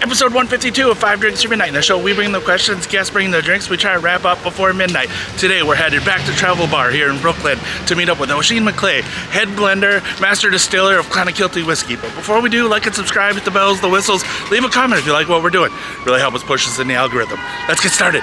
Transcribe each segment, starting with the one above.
Episode 152 of 5 Drinks to Midnight. In the show, we bring the questions, guests bring the drinks. We try to wrap up before midnight. Today, we're headed back to Travel Bar here in Brooklyn to meet up with Oisín Mulcahy, head blender, master distiller of Clonakilty whiskey. But before we do, like and subscribe, hit the bells, the whistles, leave a comment if you like what we're doing. Really help us push us in the algorithm. Let's get started.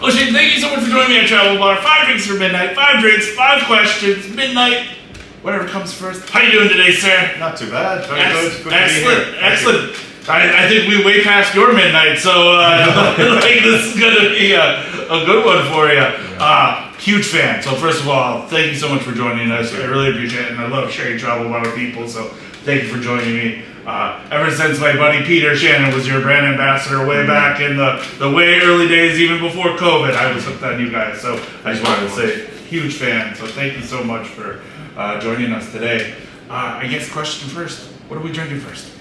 Oisín, thank you so much for joining me at Travel Bar. 5 drinks for midnight, 5 drinks, 5 questions, midnight, whatever comes first. How you doing today, sir? Not too bad. Very good. Excellent, excellent. I think we way past your midnight, so I think this is going to be a good one for you. Huge fan. So first of all, thank you so much for joining us. I really appreciate it, and I love sharing Travel Bar with people, so thank you for joining me. Ever since my buddy Peter Shannon was your brand ambassador way back in the way early days, even before COVID, I was hooked on you guys. So I just wanted to say, huge fan. So thank you so much for joining us today. I guess question first, what are we drinking first?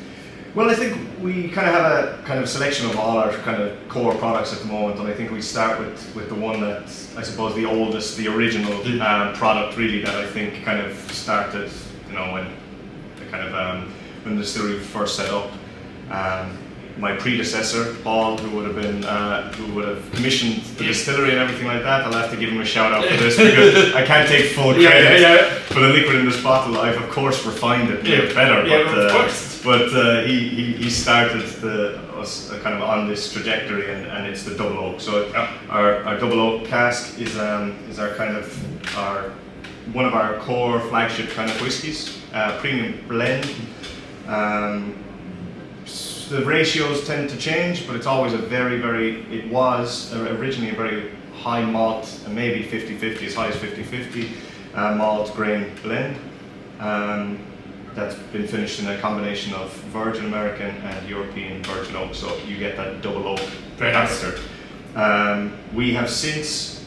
Well, I think we kind of have a kind of selection of all our kind of core products at the moment, and I think we start with the one that I suppose the oldest, the original product really that I think kind of started, when the kind of when the distillery was first set up. My predecessor, Paul, who would have commissioned the distillery and everything like that, I'll have to give him a shout out for this because I can't take full credit for the liquid in this bottle. I've of course refined it to get better, but he started us kind of on this trajectory, and it's the double oak. So our double oak cask is our kind of one of our core flagship kind of whiskies, premium blend. The ratios tend to change, but it's always it was originally a very high malt, and maybe 50-50, as high as 50-50 malt grain blend. That's been finished in a combination of Virgin American and European Virgin Oak, so you get that double oak character. We have since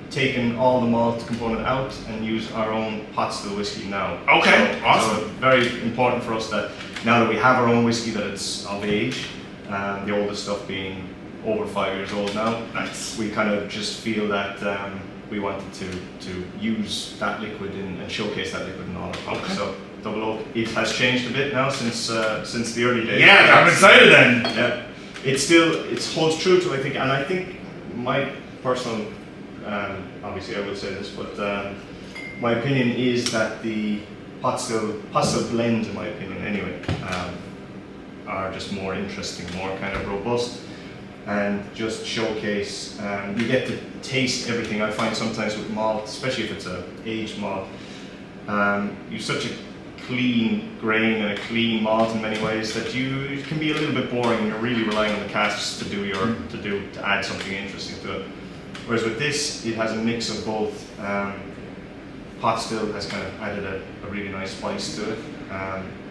taken all the malt component out and use our own pot still whiskey now. Okay, awesome. So very important for us that now that we have our own whiskey, that it's of age, the oldest stuff being over 5 years old now. Nice. We kind of just feel that we wanted to use that liquid and showcase that liquid in all our products. Okay. So double oak, it has changed a bit now since the early days. Yeah, I'm excited then. Yeah, it holds true to I think my personal. Obviously I will say this, but my opinion is that the pot still blends, in my opinion anyway, are just more interesting, more kind of robust, and just showcase, you get to taste everything. I find sometimes with malt, especially if it's a aged malt, you've such a clean grain and a clean malt in many ways that it can be a little bit boring, and you're really relying on the casks to add something interesting to it. Whereas with this, it has a mix of both. Pot still has kind of added a really nice spice to it,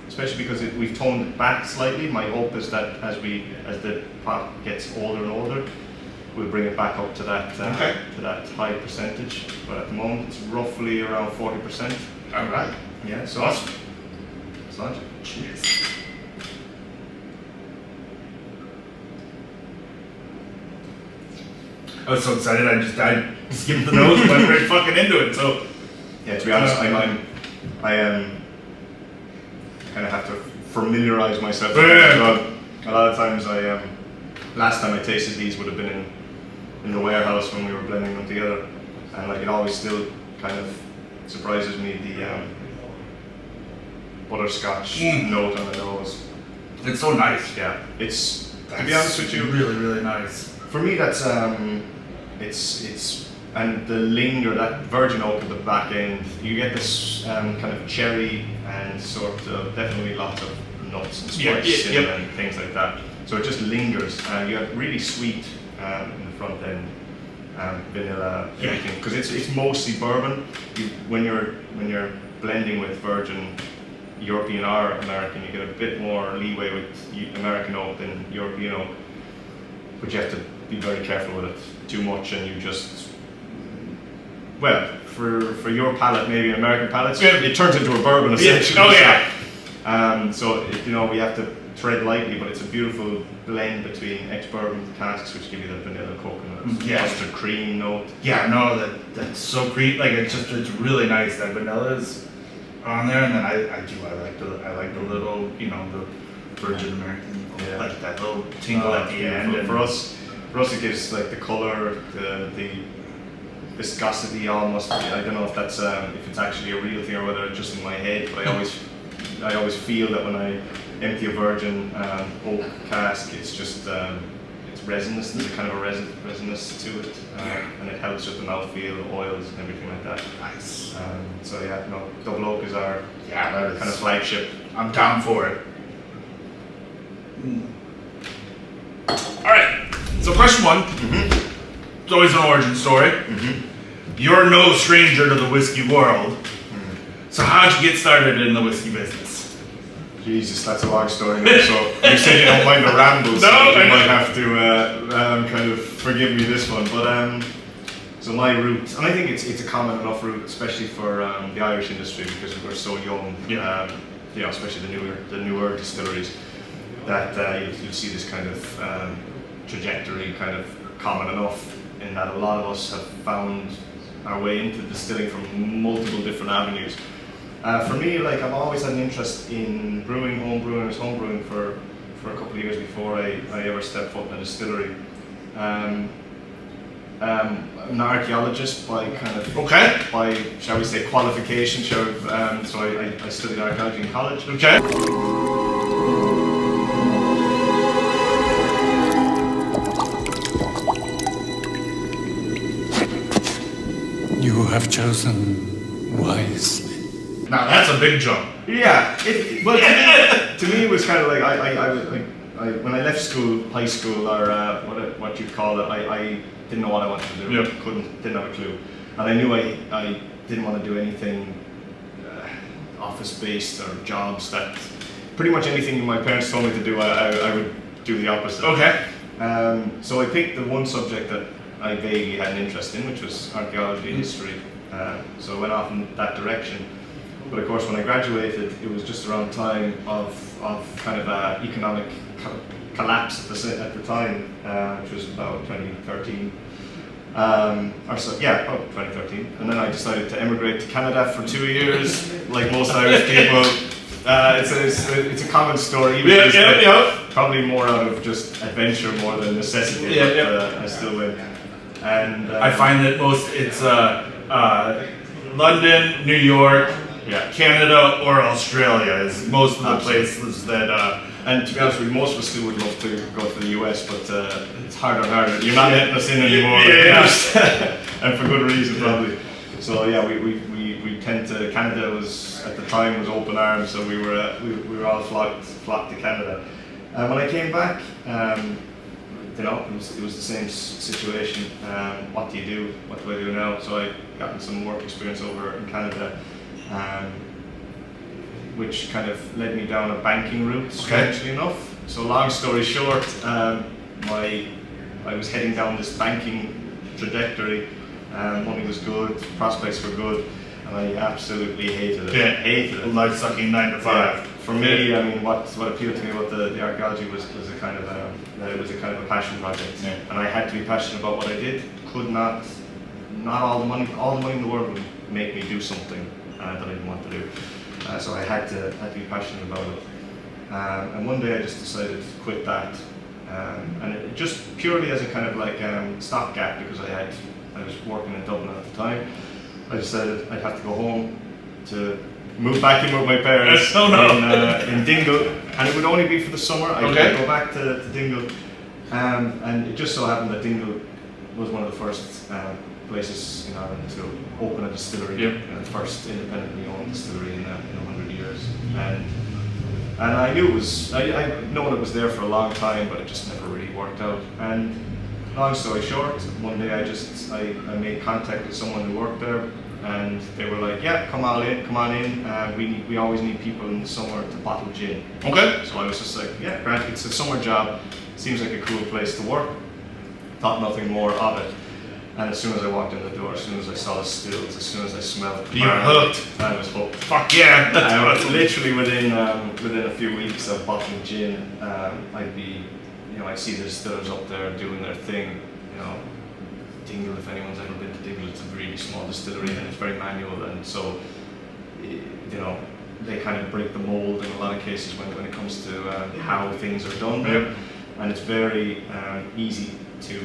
especially because we've toned it back slightly. My hope is that as the pot gets older and older, we'll bring it back up to that high percentage. But at the moment, it's roughly around 40%. All right. Yeah. So awesome. It's not. Cheers. I was so excited, I skipped the nose and went right fucking into it. So yeah, to be honest, I kind of have to familiarize myself with it as well. A lot of times last time I tasted these would have been in the warehouse when we were blending them together, and it always still kind of surprises me, the butterscotch note on the nose. It's so nice. Yeah, to be honest with you, really, really nice. For me, that's it's and the linger, that virgin oak at the back end, you get this kind of cherry and sort of definitely lots of nuts and spice cinnamon and things like that. So it just lingers. You have really sweet in the front end, vanilla, everything, because it's mostly bourbon. When you're blending with virgin European or American, you get a bit more leeway with American oak than European oak, but you have to be very careful with it. Too much and you just, well, for your palate, maybe American palates, it turns into a bourbon essentially. Oh yeah. So we have to tread lightly, but it's a beautiful blend between ex-bourbon casks, which give you the vanilla coconut, custard cream note. Yeah, no, that's so creamy. Like it's really nice. That vanilla's on there, and then I like the little, the virgin American, like that little tingle at the end. And for us it gives like the color, the viscosity almost. I don't know if that's if it's actually a real thing or whether it's just in my head, but I always feel that when I empty a virgin oak cask, it's just it's resinous. There's a kind of a resinous to it, and it helps with the mouthfeel, oils, and everything like that. Nice. So yeah, no, double oak is our kind of flagship. I'm down for it. All right. So question one. It's always an origin story. You're no stranger to the whiskey world. So how'd you get started in the whiskey business? Jesus, that's a long story now. So you said you don't mind the rambles, so you might have to kind of forgive me this one. But so my route, and I think it's a common enough route, especially for the Irish industry, because we're so young. Especially the newer distilleries, that you'll see this kind of trajectory kind of common enough, in that a lot of us have found our way into distilling from multiple different avenues. For me, like, I've always had an interest in brewing, home brewing. I was home brewing for a couple of years before I ever stepped foot in a distillery. I'm an archaeologist by kind of by, shall we say, qualification. So I studied archaeology in college. You have chosen wisely. Now that's a big jump. Yeah, but to me it was kind of like I when I left school, high school, or what you'd call it, I didn't know what I wanted to do. Didn't have a clue, and I knew I didn't want to do anything office based or jobs that pretty much anything my parents told me to do, I would do the opposite. So I picked the one subject that I vaguely had an interest in, which was archaeology and history. So I went off in that direction. But of course, when I graduated, it was just around time of kind of economic collapse at the time, which was about 2013. About 2013. And then I decided to emigrate to Canada for 2 years, like most Irish people. It's a common story. Probably more out of just adventure more than necessity. I still went. And I find that it's London, New York, Canada, or Australia is most of the places that. And to be honest with you, most of us still would love to go to the US, but it's harder and harder. You're not letting us in anymore. And for good reason, probably. So yeah, we tend to. Canada was at the time was open arms, so we were all flocked to Canada. And when I came back, it was the same situation. What do you do? What do I do now? So I gotten some work experience over in Canada, which kind of led me down a banking route, strangely enough. So long story short, I was heading down this banking trajectory. Money was good, prospects were good, and I absolutely hated it. Hated it. Life sucking 9 to 5. For me, I mean, what appealed to me about the archaeology was a kind of that it was a kind of a passion project, and I had to be passionate about what I did. Could not all the money in the world would make me do something that I didn't want to do. So I had to be passionate about it. And one day I just decided to quit that, and it just purely as a kind of like stopgap, because I was working in Dublin at the time. I decided I'd have to go home to move back in with my parents in Dingle, and it would only be for the summer. I'd go back to Dingle, and it just so happened that Dingle was one of the first places in Ireland to open a distillery, Yep. the first independently owned distillery in 100 years. And I knew it was, I'd known it was there for a long time, but it just never really worked out. And long story short, one day I made contact with someone who worked there, and they were like, yeah, come on in. We always need people in the summer to bottle gin. Okay. So I was just like, yeah, Grant, it's a summer job. Seems like a cool place to work. Thought nothing more of it. And as soon as I walked in the door, as soon as I saw the stills, as soon as I smelled the You were hooked. I was hooked. Fuck yeah. That's awesome. Literally within a few weeks of bottling gin, I'd see the distillers up there doing their thing. Dingle, if anyone's ever been to Dingle, it's a really small distillery and it's very manual, and so they kind of break the mold in a lot of cases when it comes to how things are done there, and it's very easy to.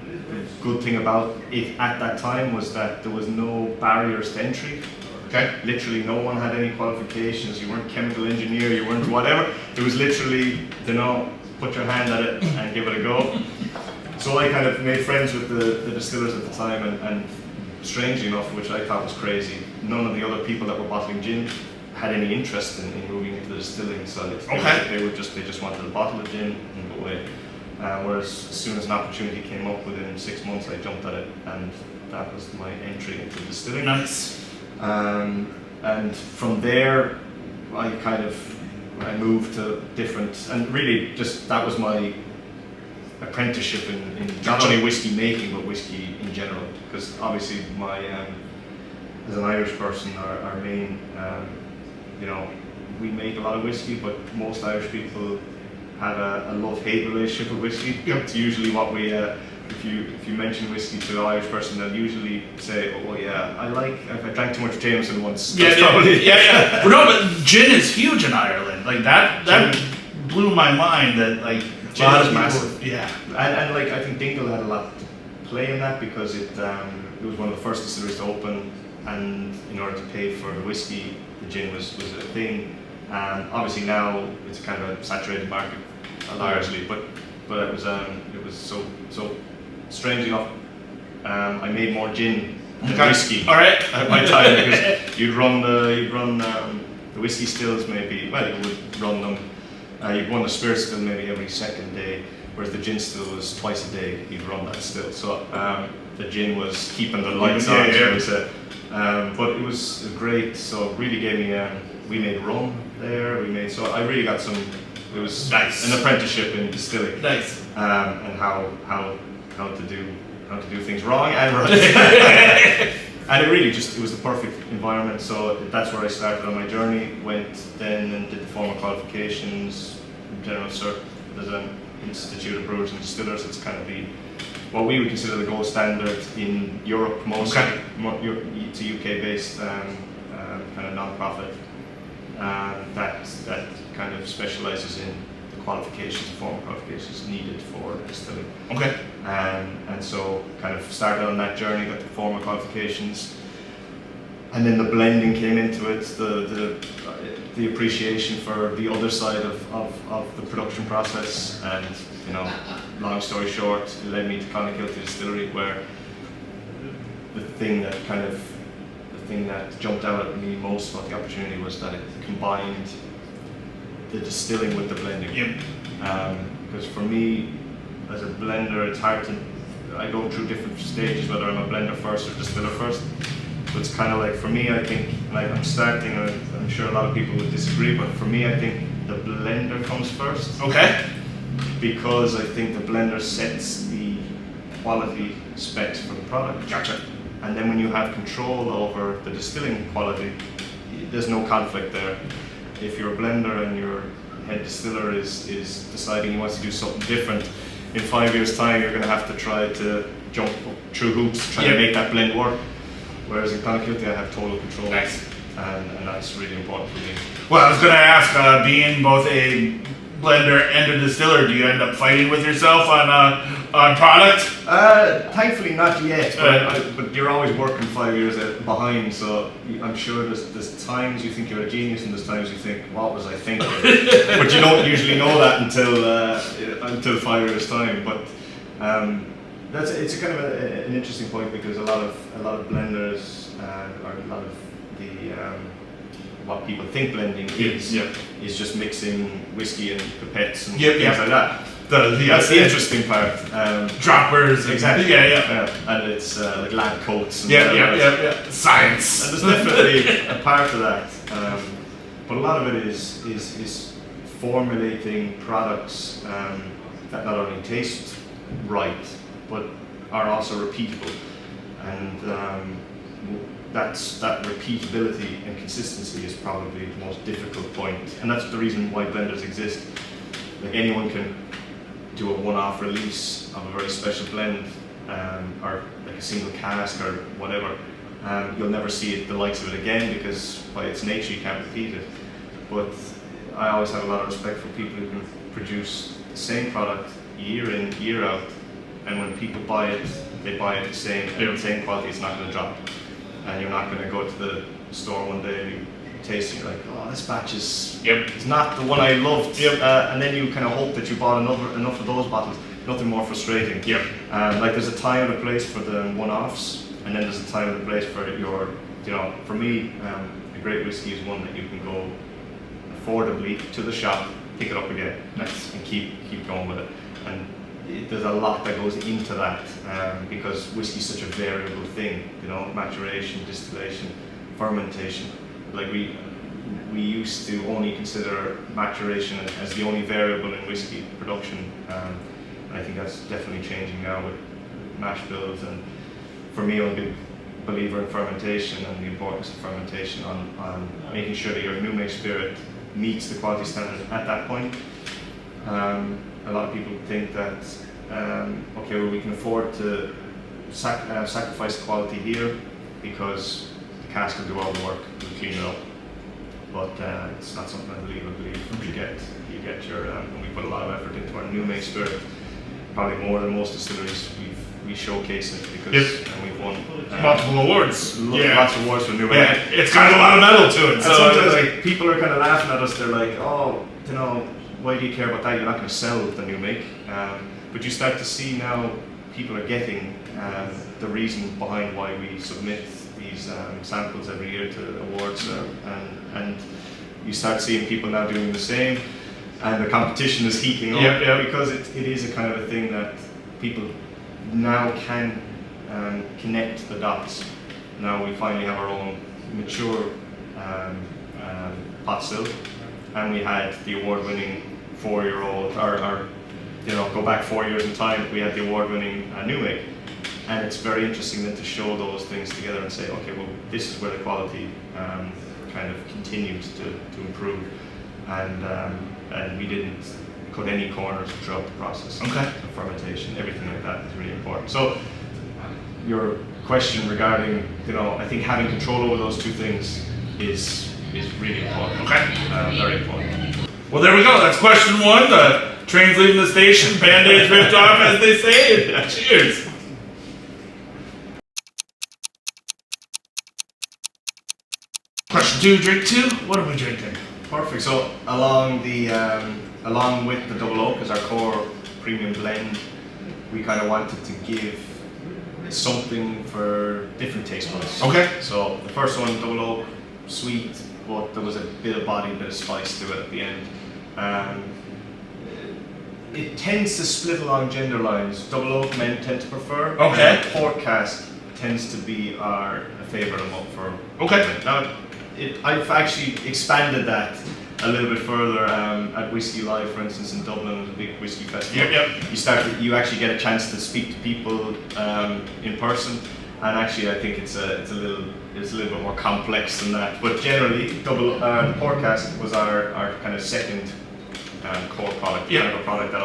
The good thing about it at that time was that there was no barriers to entry. Okay. Literally, no one had any qualifications. You weren't chemical engineer. You weren't whatever. It was literally, put your hand at it and give it a go. So I kind of made friends with the distillers at the time, and strangely enough, which I thought was crazy, none of the other people that were bottling gin had any interest in moving into the distilling side. Okay. They just wanted to bottle of gin and go away. Whereas as soon as an opportunity came up within 6 months, I jumped at it, and that was my entry into distilling. Nice. And from there, I moved to different, and really just that was my apprenticeship in not only whiskey making but whiskey in general. Because obviously, as an Irish person, our main, we make a lot of whiskey, but most Irish people have a love-hate relationship with whiskey. Yep. It's usually what we, if you mention whiskey to an Irish person, they'll usually say, "Oh yeah, I drank too much Jameson once." Yeah. Well, no, but gin is huge in Ireland. Like that blew my mind. That like Gin is massive. Yeah. And like I think Dingle had a lot to play in that because it was one of the first distilleries to open, and in order to pay for the whiskey, the gin was a thing. Obviously now it's kind of a saturated market largely, but it was so strangely enough, I made more gin than whiskey. All right. At my time, because you'd run the whiskey stills maybe. Well, you would run them. You'd run the spirit still maybe every second day, whereas the gin still was twice a day. You'd run that still. So the gin was keeping the lights on, shall we say. But it was great. So it really gave me. We made rum there. So I really got some. It was nice. An apprenticeship in distilling. Nice. And how to do things wrong and right. And it really it was the perfect environment. So that's where I started on my journey. Went then and did the formal qualifications, general cert. There's an Institute of Brewers and Distillers. It's kind of what we would consider the gold standard in Europe mostly. Okay. It's a UK-based kind of non-profit that kind of specialises in the qualifications, formal qualifications needed for distilling. Okay. And so kind of started on that journey, got the formal qualifications, and then the blending came into it, the appreciation for the other side of the production process, and long story short, it led me to Clonakilty Distillery, where the thing that jumped out at me most about the opportunity was that it combined the distilling with the blending. Yep. Because for me, as a blender, it's hard to. I go through different stages, whether I'm a blender first or distiller first. So it's kind of like, for me, I think, like I'm starting, and I'm sure a lot of people would disagree, but for me, I think the blender comes first. Okay. Because I think the blender sets the quality specs for the product. Gotcha. And then when you have control over the distilling quality, there's no conflict there. If you're a blender and your head distiller is deciding he wants to do something different, in 5 years' time you're going to have to try to jump through hoops to try to make that blend work. Whereas in Clonakilty I have total control. Nice. And that's really important for me. Well, I was going to ask, being both a blender and a distiller, do you end up fighting with yourself on product? Thankfully not yet, but you're always working 5 years behind, so I'm sure there's times you think you're a genius and there's times you think, what was I thinking? But you don't usually know that until 5 years time. But it's a kind of an interesting point because a lot of blenders or a lot of the what people think blending is just mixing whiskey and pipettes and things like that. That's the interesting part. Droppers, exactly. Yeah. And it's like lab coats. And Science. And there's definitely a part of that, but a lot of it is formulating products that not only taste right, but are also repeatable, and that repeatability and consistency is probably the most difficult point, and that's the reason why blenders exist. Like anyone can do a one-off release of a very special blend, or like a single cask or whatever. You'll never see the likes of it again because by its nature you can't repeat it. But I always have a lot of respect for people who can produce the same product year in, year out, and when people buy it, they buy it the same quality. It's not going to drop, and you're not going to go to the store one day and you taste it, you're like, oh, this batch is it's not the one I loved, and then you kind of hope that you bought enough of those bottles. Nothing more frustrating. Like there's a time and a place for the one-offs, and then there's a time and a place for your, for me, a great whiskey is one that you can go affordably to the shop, pick it up again, and keep going with it. And there's a lot that goes into that, because whiskey is such a variable thing, maturation, distillation, fermentation. Like we used to only consider maturation as the only variable in whiskey production, and I think that's definitely changing now with mash bills. And for me, I'm a big believer in fermentation and the importance of fermentation on making sure that your new make spirit meets the quality standard at that point. A lot of people think that okay, well, we can afford to sacrifice quality here because the cask will do all the work, will clean it up. But it's not something I believe. You get your when we put a lot of effort into our new make spirit, probably more than most distilleries, we showcase it because and we've won multiple awards. Lots of awards for new make. It's got a lot of metal to it. And so sometimes like people are kind of laughing at us. They're like, oh, why do you care about that? You're not going to sell the new make. But you start to see now people are getting the reason behind why we submit these samples every year to awards, and you start seeing people now doing the same, and the competition is heating up because it is a kind of a thing that people now can connect the dots. Now we finally have our own mature pot still, and we had the award-winning 4-year-old, or go back 4 years in time, we had the award-winning new make. And it's very interesting then to show those things together and say, okay, well, this is where the quality kind of continues to improve, and we didn't cut any corners throughout the process of fermentation. Everything like that is really important. So your question regarding, I think having control over those two things is really important. Very important. Well, there we go. That's question one. The train's leaving the station, band-aids ripped off, as they say. Cheers. Question two, drink two. What are we drinking? Perfect. So along with the double oak as our core premium blend, we kind of wanted to give something for different taste buds. So the first one, double oak, sweet, but there was a bit of body, a bit of spice to it at the end. It tends to split along gender lines. Double oak men tend to prefer. Port cask tends to be our favourite for women. Now, I've actually expanded that a little bit further at Whiskey Live, for instance, in Dublin, the big whiskey festival. You actually get a chance to speak to people in person, and actually I think it's a little bit more complex than that. But generally, the port cask was our kind of second core product, kind of a product that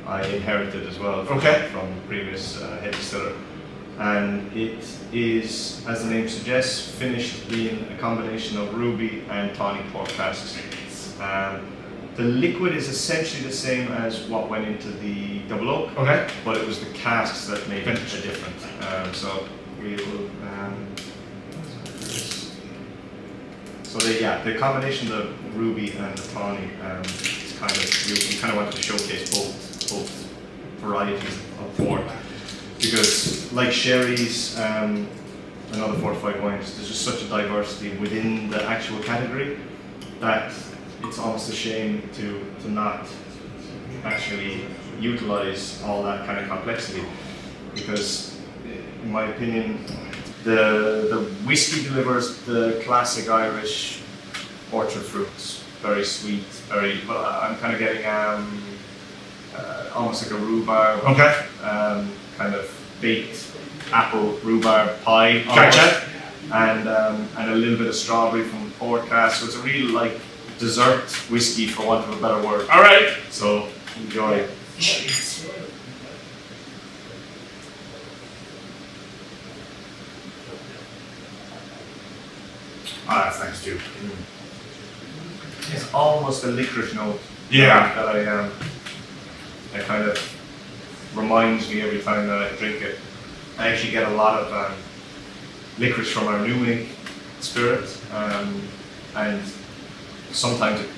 I inherited as well from the previous head distiller. And it is, as the name suggests, finished in a combination of ruby and tawny port casks. The liquid is essentially the same as what went into the double oak, but it was the casks that made it a different. So we will. The combination of the ruby and the tawny is we kind of wanted to showcase both varieties of port. because like sherries and other fortified wines, there's just such a diversity within the actual category that it's almost a shame to not actually utilize all that kind of complexity, because in my opinion the whiskey delivers the classic Irish orchard fruits, very sweet, very, well, I'm kind of getting almost like a rhubarb, Okay. kind of baked apple rhubarb pie, Gotcha. and a little bit of strawberry from port cask. So it's a real like dessert whiskey, for want of a better word. All right. So enjoy. Ah, that's nice too. It's almost a licorice note. Yeah. That I kind of reminds me every time that I drink it. I actually get a lot of licorice from our new make spirit, and sometimes it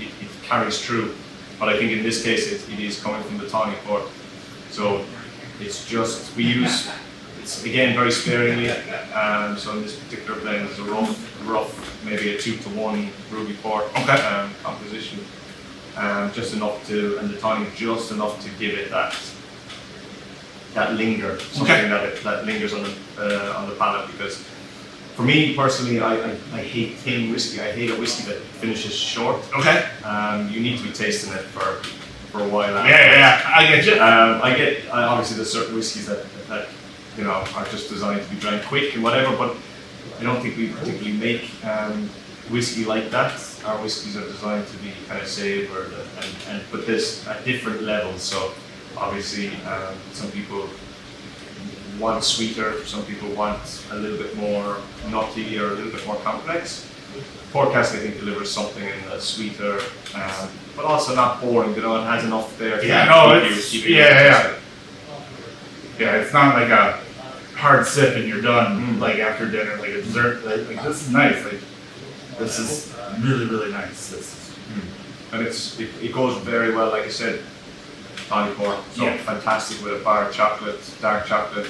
carries through. But I think in this case it is coming from the tawny port. So it's just, we use, it's again very sparingly. So in this particular blend, it's a rough, maybe a 2-to-1 ruby port composition. Just enough to, and the tonic just enough to give it that linger, something that lingers on the palate. Because for me personally, I hate thin whiskey. I hate a whiskey that finishes short. Okay. You need to be tasting it for a while. Yeah, I get you. Obviously there's certain whiskeys that you know are just designed to be drank quick and whatever, but I don't think we particularly make whiskey like that. Our whiskies are designed to be kind of savoured and put this at different levels. So obviously some people want sweeter, some people want a little bit more nutty or a little bit more complex. Port cask I think delivers something in the sweeter, but also not boring. You know, it has enough there. It's not like a hard sip and you're done, like after dinner, like a dessert. Like this is nice. Like this is really, really nice. And it goes very well, like I said, tawny port. So Yeah. fantastic with a bar chocolate, dark chocolate.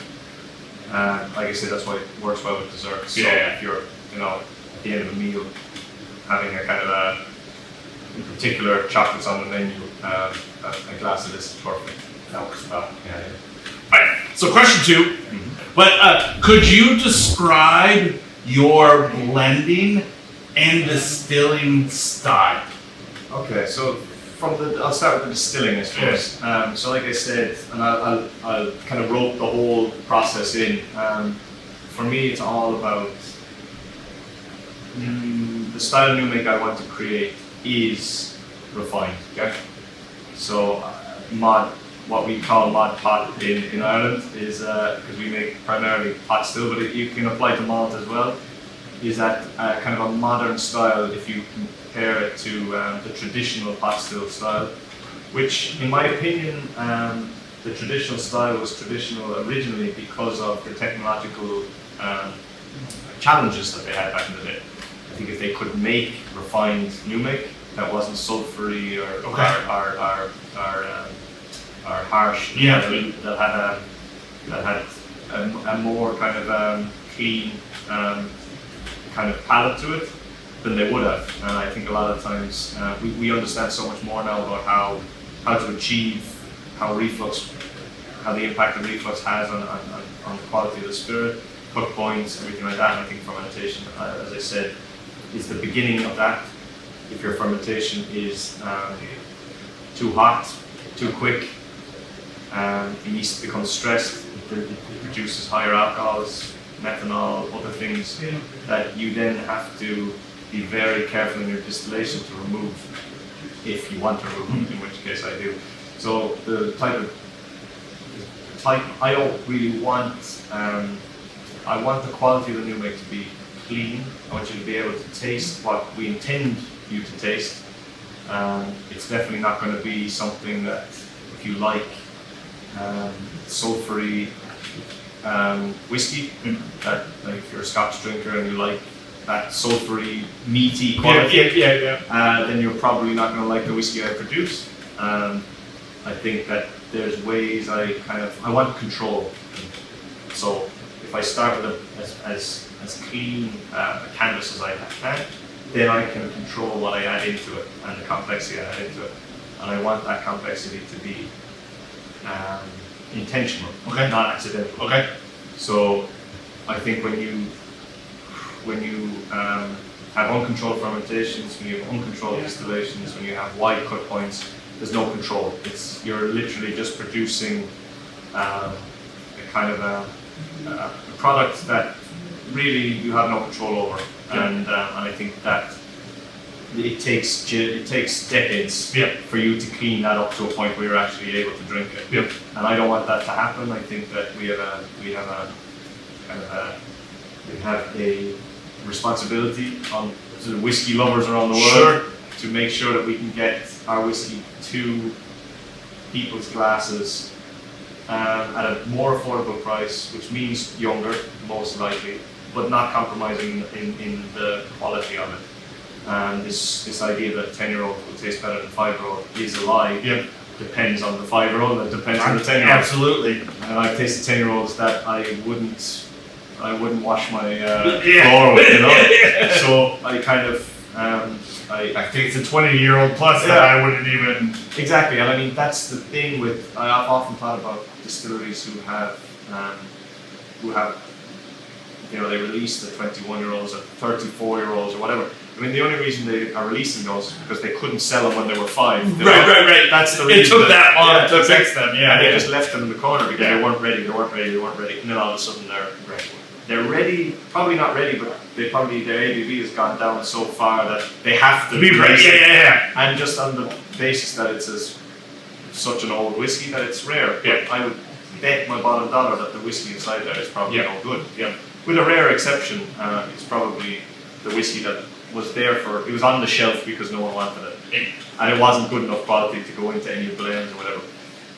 Like I said, that's why it works well with desserts. So Yeah. if you're, you know, at the end of a meal, having a kind of in particular chocolates on the menu, a glass of this is perfect. That works well. Yeah. Alright, so question 2. But could you describe your blending and distilling style? Okay, so I'll start with the distilling, I suppose. So like I said, and I'll kind of rope the whole process in. For me, it's all about the style of new make I want to create is refined. Okay, so what we call mod pot in Ireland is because we make primarily pot still, but you can apply to malt as well. Is that kind of a modern style if you compare it to the traditional pot still style, which in my opinion the traditional style was traditional originally because of the technological challenges that they had back in the day. I think if they could make refined new make that wasn't sulfury or harsh, that had a more kind of clean kind of palate to it, than they would have. And I think a lot of times we understand so much more now about how to achieve how the impact of reflux has on the quality of the spirit, cook points, everything like that. And I think fermentation, as I said, is the beginning of that. If your fermentation is too hot, too quick, the yeast becomes stressed, it produces higher alcohols, methanol, other things that you then have to be very careful in your distillation to remove, if you want to remove, in which case I do. So the type I don't really want, I want the quality of the new make to be clean. I want you to be able to taste what we intend you to taste. It's definitely not going to be something that, if you like sulfury whiskey, that like if you're a Scotch drinker and you like that sulfury, meaty quality, then you're probably not going to like the whiskey I produce. I think that there's ways I want control. So if I start with as clean a canvas as I can, then I can control what I add into it and the complexity I add into it. And I want that complexity to be intentional, not accidental. Okay. So I think when you have uncontrolled fermentations, when you have uncontrolled distillations, when you have wide cut points, there's no control. You're literally just producing a kind of a product that really you have no control over, and I think that it takes decades for you to clean that up to a point where you're actually able to drink it. Yep. And I don't want that to happen. I think that we have a responsibility on the whiskey lovers around the world to make sure that we can get our whiskey to people's glasses at a more affordable price, which means younger, most likely, but not compromising in the quality of it. And this idea that 10-year-old will taste better than 5-year-old is a lie. Yep. Depends on the 5-year-old, and depends on the 10-year-old. Absolutely. And I've tasted 10-year-olds that I wouldn't wash my floor with, you know. So I kind of I think it's a 20-year-old plus that I wouldn't even. Exactly, and I mean that's the thing with I've often thought about distilleries who have they release the 21-year-olds or 34-year-olds or whatever. I mean the only reason they are releasing those is because they couldn't sell them when they were 5. Right. That's the reason. It took that long to fix them. And they just left them in the corner because they weren't ready, and then all of a sudden they're ready. They're ready, probably not ready, but their ABV has gone down so far that they have to be ready. Yeah. And just on the basis that it's such an old whiskey that it's rare. Yeah. I would bet my bottom dollar that the whiskey inside there is probably no good. Yeah. With a rare exception, it's probably the whiskey that was there it was on the shelf because no one wanted it. And it wasn't good enough quality to go into any blends or whatever.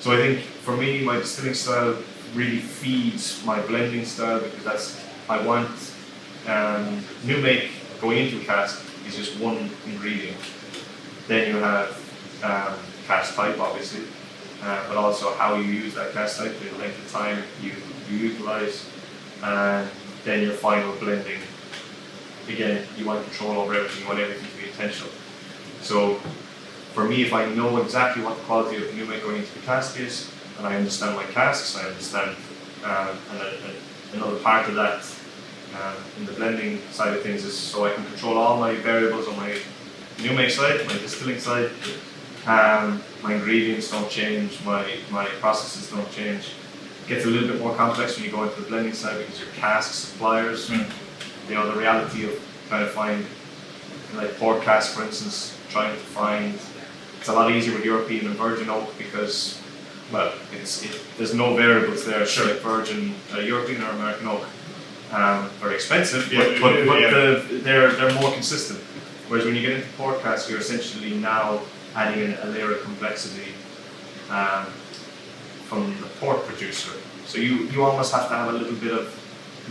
So I think for me, my distilling style really feeds my blending style because I want new make going into a cask is just one ingredient. Then you have cask type, obviously, but also how you use that cask type, the length of time you utilize, and then your final blending. Again, you want control over everything. You want everything to be intentional. So, for me, if I know exactly what the quality of the new make going into the cask is, and I understand my casks, I understand, another part of that in the blending side of things is so I can control all my variables on my new make side, my distilling side. My ingredients don't change, my processes don't change. It gets a little bit more complex when you go into the blending side because your cask suppliers, the reality of trying to find, like port cask for instance, it's a lot easier with European and virgin oak because, well, there's no variables there. Sure. Like virgin European or American oak, very expensive, but they're more consistent. Whereas when you get into port cask, you're essentially now adding in a layer of complexity from the port producer. So you almost have to have a little bit of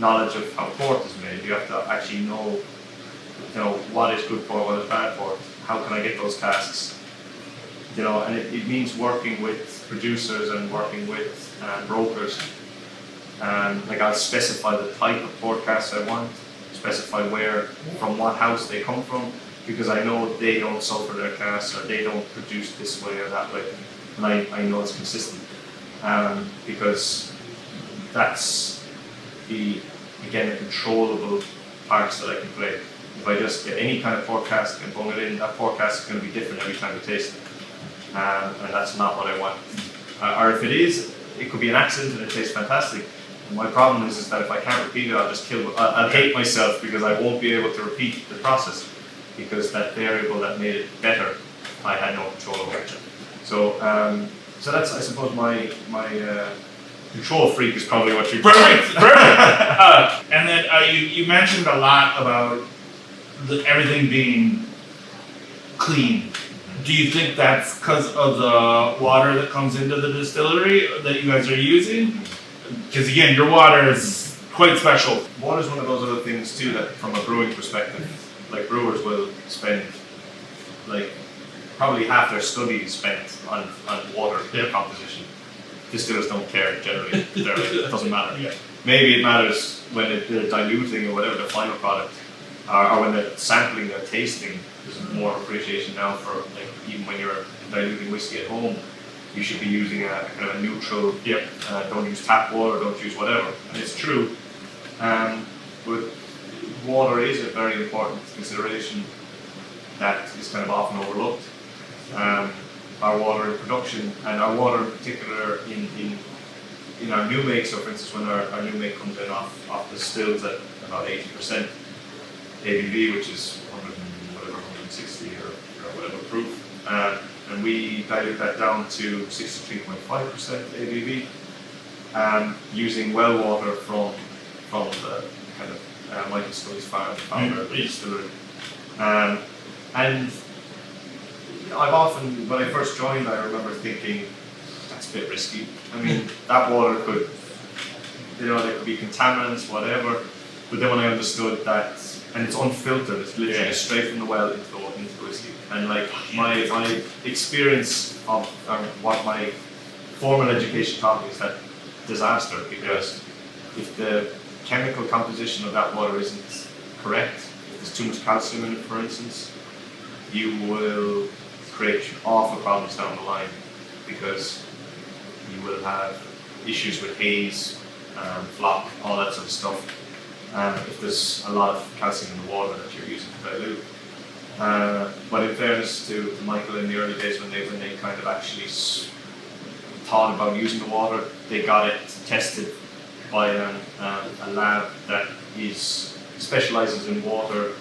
knowledge of how port is made. You have to actually know what is good port, what is bad port. How can I get those casks? And it means working with producers and working with brokers. Like I'll specify the type of port casks I want, specify from what house they come from, because I know they don't sulfur their casks or they don't produce this way or that way, and I know it's consistent because that's the controllable parts that I can play. If I just get any kind of port cask and bung it in, that port cask is going to be different every time you taste it. And that's not what I want. Or if it is, it could be an accident and it tastes fantastic. And my problem is that if I can't repeat it, I'll hate myself because I won't be able to repeat the process because that variable that made it better, I had no control over it. So that's, I suppose, my control freak is probably what you. Perfect. And then you mentioned a lot about everything being clean. Do you think that's because of the water that comes into the distillery that you guys are using? Because again, your water is quite special. Water is one of those other things too that, from a brewing perspective, like brewers will spend probably half their study spent on water composition. Distillers don't care generally. It doesn't matter. maybe it matters when they're diluting or whatever the final product, or when they're sampling, they're tasting. There's more appreciation now for like even when you're diluting whiskey at home, you should be using a kind of a neutral. Yep. Don't use tap water. Don't use whatever. And it's true. But water is a very important consideration that is kind of often overlooked. Our water in production, and our water in particular in our new make. So, for instance, when our new make comes in off the stills at about 80% ABV, which is 160 or whatever proof, and we dilute that down to 63.5% ABV, using well water from the kind of Michael Scully's founder of the distillery. And I've often, when I first joined, I remember thinking, that's a bit risky. I mean, that water could, there could be contaminants, whatever. But then when I understood that, and it's unfiltered, it's literally straight from the well into the whiskey. And like my experience of what my formal education taught me is that disaster, because if the chemical composition of that water isn't correct, if there's too much calcium in it, for instance, you will create awful problems down the line, because you will have issues with haze, flock, all that sort of stuff. If there's a lot of calcium in the water that you're using to dilute. But in fairness to Michael, in the early days when they kind of actually thought about using the water, they got it tested by a lab that specialises in water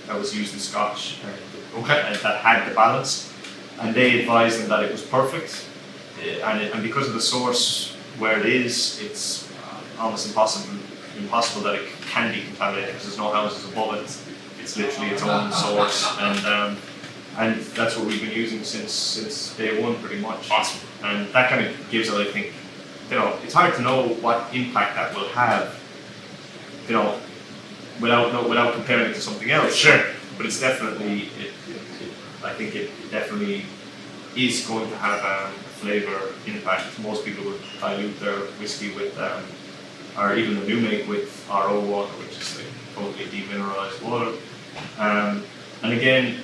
that was used in Scotch and that had the balance, and they advised them that it was perfect, and because of the source where it is, it's almost impossible that it can be contaminated, because there's no houses above it. It's literally its own source, and that's what we've been using since day one, pretty much. Awesome. And that kind of gives it, I think, it's hard to know what impact that will have, without comparing it to something else. Sure. But it's definitely, I think it definitely is going to have a flavour impact. Most people would dilute their whiskey with, or even the new make with RO water, which is like totally demineralised water. And again,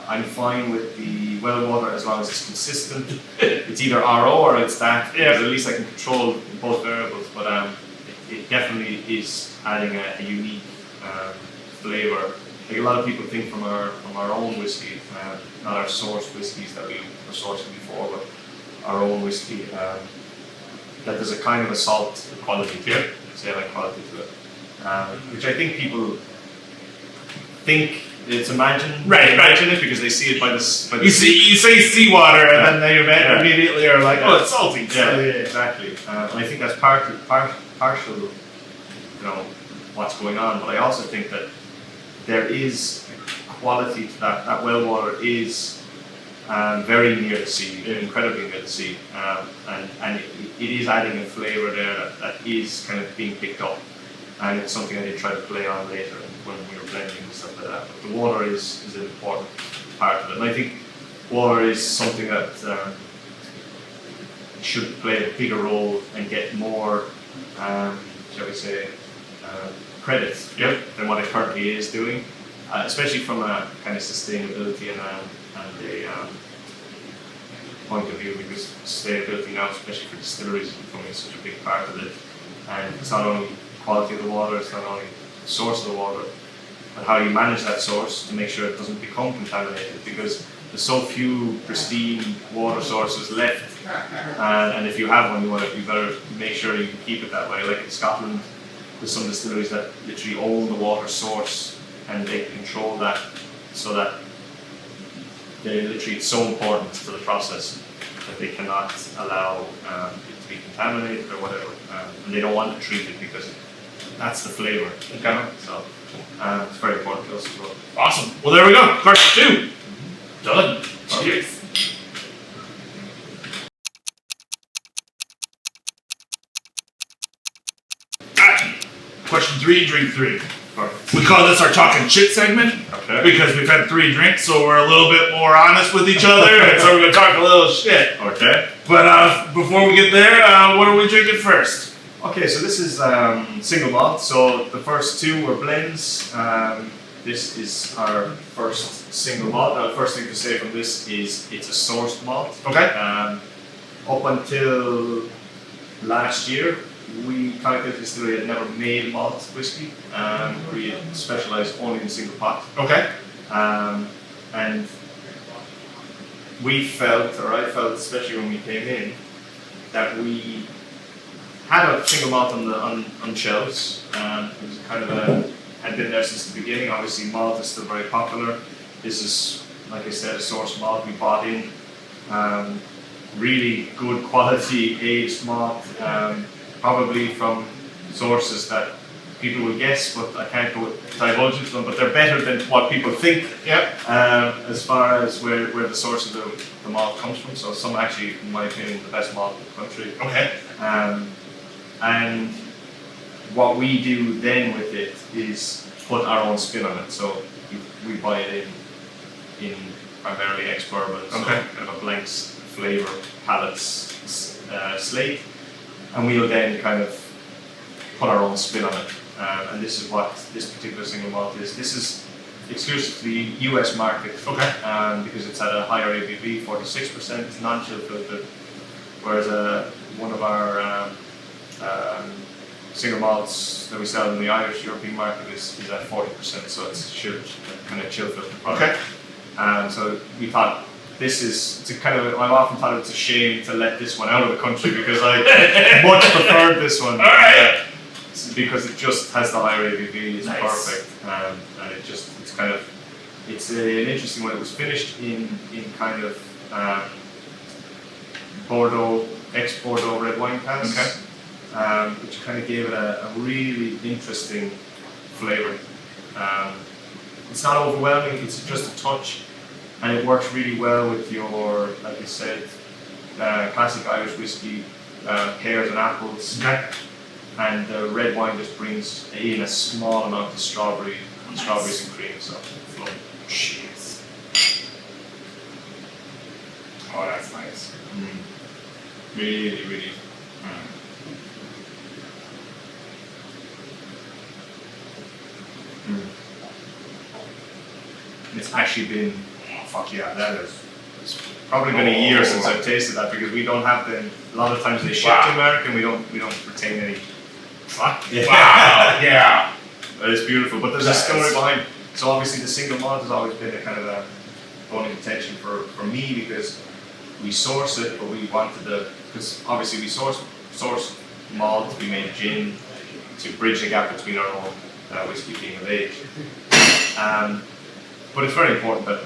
I'm fine with the well water as long as it's consistent. It's either RO or it's that, because at least I can control both variables. But it definitely is adding a unique flavour. Like a lot of people think from our own whiskey, not our sourced whiskies that we were sourcing before, but our own whiskey, that there's a kind of a salt quality to it, quality to it, which I think people think it's imagined it because they see it by the You say seawater, and then you immediately are like, oh, it's salty. Yeah, exactly. And I think that's partial, what's going on. But I also think that there is quality to that. That well water is very near the sea, incredibly near the sea, and it is adding a flavour there that is kind of being picked up. And it's something I did try to play on later when we were blending and stuff like that. But the water is an important part of it. And I think water is something that should play a bigger role and get more, shall we say, credit than what it currently is doing, especially from a kind of sustainability and a point of view, because sustainability now, especially for distilleries, is becoming such a big part of it. And it's not only quality of the water, it's not only the source of the water, but how you manage that source to make sure it doesn't become contaminated, because there's so few pristine water sources left, and if you have one, you better make sure you can keep it that way. Like in Scotland, there's some distilleries that literally own the water source and they control that, so that it's so important to the process that they cannot allow it to be contaminated or whatever, and they don't want to treat it because that's the flavour. Okay. So it's very important to us as well. Awesome. Well, there we go. Question 2. Done. Cheers. Question 3, drink 3. Perfect. We call this our talking shit segment, because we've had 3 drinks, so we're a little bit more honest with each other, and so we're going to talk a little shit. Okay. But before we get there, what are we drinking first? Okay, so this is single malt. So the first two were blends. This is our first single malt. Now, the first thing to say from this is it's a sourced malt. Okay. Up until last year, Clonakilty Distillery had never made malt whiskey. We had specialised only in single pot. Okay. And we felt, or I felt, especially when we came in, that we had a single malt on shelves. It was kind of had been there since the beginning. Obviously, malt is still very popular. This is, like I said, a source malt. We bought in really good quality aged malt, probably from sources that people will guess, but I can't go divulge into them. But they're better than what people think. Yep. As far as where the source of the malt comes from. So some actually, in my opinion, the best malt in the country. Okay. And what we do then with it is put our own spin on it. So we buy it in primarily ex-bourbon, so Okay. kind of a blank flavour palate slate, and we'll then kind of put our own spin on it. And this is what this particular single malt is. This is exclusive to the US market, Okay. because it's at a higher ABV, 46%, it's non-chill filtered, whereas one of our single malts that we sell in the Irish European market is at 40%, so it's kind of chill filtered product. Okay. So we thought it's a kind of, I've often thought it's a shame to let this one out of the country because I much preferred this one. All right. Because it just has the higher ABV, it's Nice. perfect, and it's an interesting one. It was finished in kind of Bordeaux, ex-Bordeaux red wine casks, which kind of gave it a really interesting flavour. It's not overwhelming, it's just a touch, and it works really well with your, like I said, classic Irish whiskey, pears and apples. Okay. And the red wine just brings in a small amount of strawberries and cream. So, Jeez. Oh, that's nice. really, really. It's actually been, Fuck yeah, that is. it's probably been a year since I've tasted that because we don't have them. A lot of times they ship Wow. to America and we don't retain any. Fuck. Yeah. Wow. Yeah. But it's beautiful. But there's a That story is- behind. So obviously the single malt has always been a kind of a bone of contention for me because we source it, but we wanted because obviously we source malt, we made gin to bridge the gap between our own whiskey being of age. But it's very important that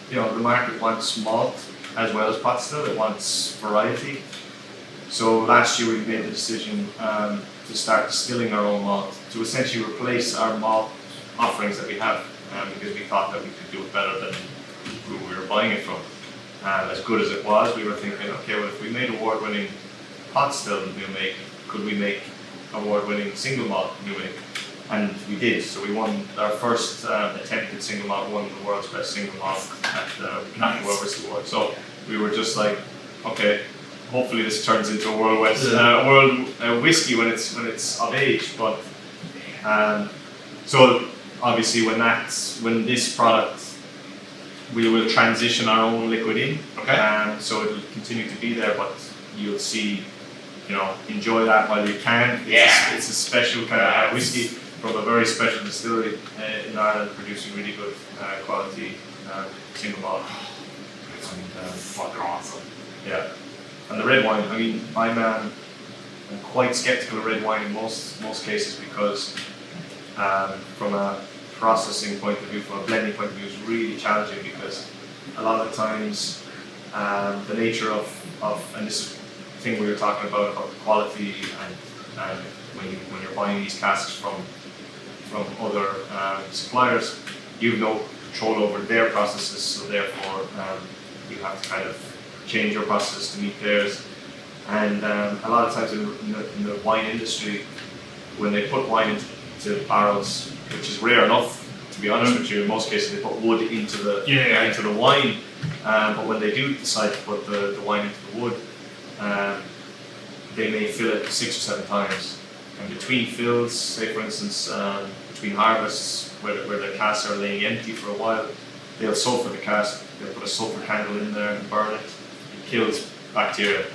the market wants malt as well as pot still. It wants variety. So last year we made the decision to start distilling our own malt to essentially replace our malt offerings that we have because we thought that we could do it better than who we were buying it from. As good as it was, we were thinking, okay, well if we made award-winning pot still could we make award-winning single malt new make? And we did. So we won our first attempt at single malt, won the world's best single malt at the World Whiskey Award. So we were just like, okay, hopefully this turns into a world whiskey when it's of age. But so obviously when this product, we will transition our own liquid in. Okay. So it will continue to be there, but you'll see, enjoy that while you can. It's a special kind of whiskey from a very special distillery in Ireland, producing really good quality single malt. Fucking awesome. Yeah, and the red wine. I mean, I'm quite skeptical of red wine in most cases because from a processing point of view, from a blending point of view, it's really challenging because a lot of the times the nature of and this thing we were talking about the quality and when you're buying these casks from other suppliers, you have no control over their processes, so therefore you have to kind of change your process to meet theirs. And a lot of times in the wine industry, when they put wine into barrels, which is rare enough, to be honest with you, in most cases they put wood into the wine. But when they do decide to put the wine into the wood, they may fill it 6 or 7 times. And between fills, say for instance, between harvests, where the casks are laying empty for a while, they'll sulfur the cask, they'll put a sulfur candle in there and burn it. It kills bacteria.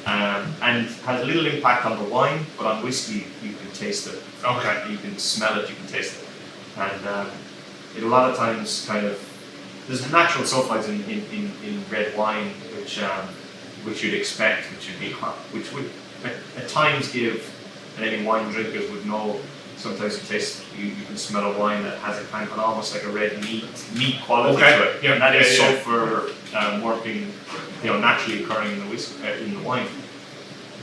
And has a little impact on the wine, but on whiskey you can taste it. Okay. You can smell it, you can taste it. And it a lot of times kind of, there's natural sulfides in red wine, which you'd expect, which would at times give, and any wine drinkers would know, sometimes you can smell a wine that has a kind of almost like a red meat quality to it. Yeah. And that is sulfur working, naturally occurring in the whiskey, in the wine.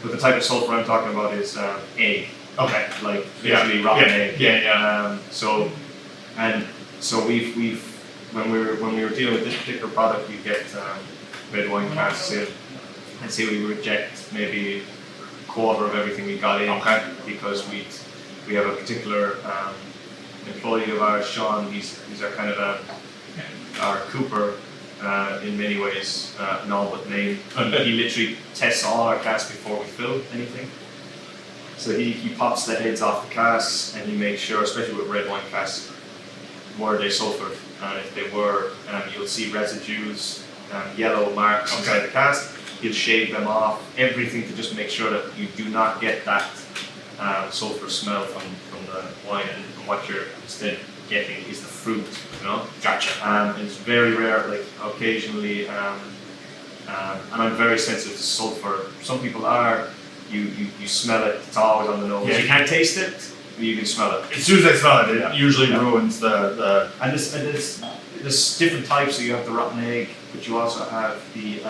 But the type of sulfur I'm talking about is egg. Okay. Like literally rotten egg. Yeah. So we've when we were dealing with this particular product, we get red wine casks in, and say we reject maybe a quarter of everything we got in, because we have a particular employee of ours, Sean. He's our kind of our cooper in many ways, in all but name. He literally tests all our casks before we fill anything. So he pops the heads off the casks and he makes sure, especially with red wine casks, were they sulfured? And if they were, you'll see residues, yellow marks inside the cask. He'll shave them off, everything to just make sure that you do not get that sulfur smell from the wine, and what you're instead getting is the fruit, Gotcha. It's very rare, like occasionally, and I'm very sensitive to sulfur. Some people are, you smell it, it's always on the nose. Yeah. You can't taste it, but you can smell it. As soon as I smell it, it usually ruins the. And there's different types. So you have the rotten egg, but you also have the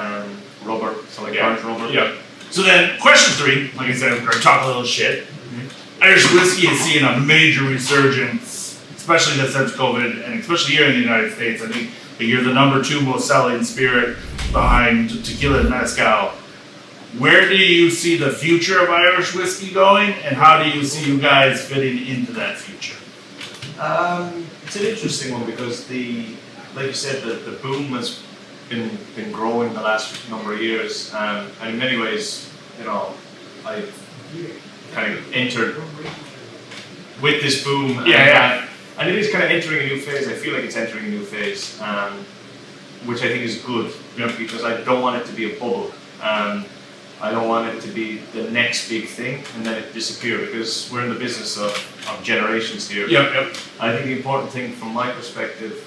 rubber, so like burnt rubber. Yeah. So then, question 3, like I said, we're going to talk a little shit. Irish whiskey is seeing a major resurgence, especially since COVID, and especially here in the United States. I think that you're the number 2 most selling spirit behind tequila and mezcal. Where do you see the future of Irish whiskey going, and how do you see you guys fitting into that future? It's an interesting one because like you said, the boom has been growing the last number of years, and in many ways, I've kind of entered with this boom. And it is kind of entering a new phase. I feel like it's entering a new phase, which I think is good, because I don't want it to be a bubble. I don't want it to be the next big thing and then it disappear, because we're in the business of generations here. I think the important thing from my perspective,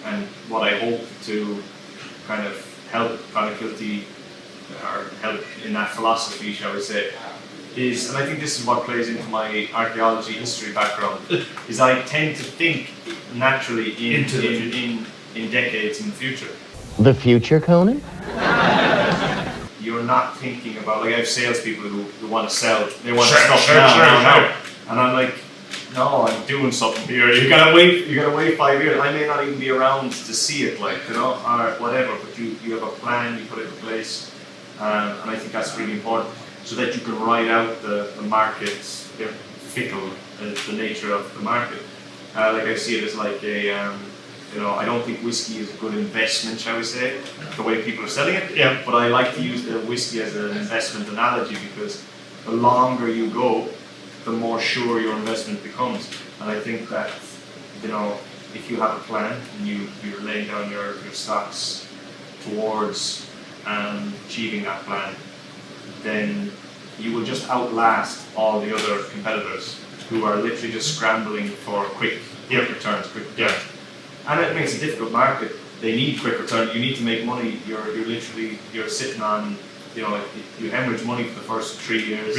and what I hope to kind of help Clonakilty, or help in that philosophy, shall we say, is, and I think this is what plays into my archaeology history background, is I tend to think naturally in decades in the future. The future, Conan? You're not thinking about, like I have salespeople who want to sell, they want Sure, stuff sure, now. And I'm like, no, I'm doing something here. You gotta wait 5 years. I may not even be around to see it, or whatever, but you have a plan, you put it in place, and I think that's really important, so that you can ride out the markets. They're fickle, the nature of the market. Like I see it as like I don't think whiskey is a good investment, shall we say, the way people are selling it. Yeah. But I like to use the whiskey as an investment analogy, because the longer you go, the more sure your investment becomes. And I think that, if you have a plan and you're laying down your stocks towards achieving that plan, then you will just outlast all the other competitors who are literally just scrambling for quick returns. And it makes a difficult market. They need quick return. You need to make money. You're sitting on, you hemorrhage money for the first 3 years.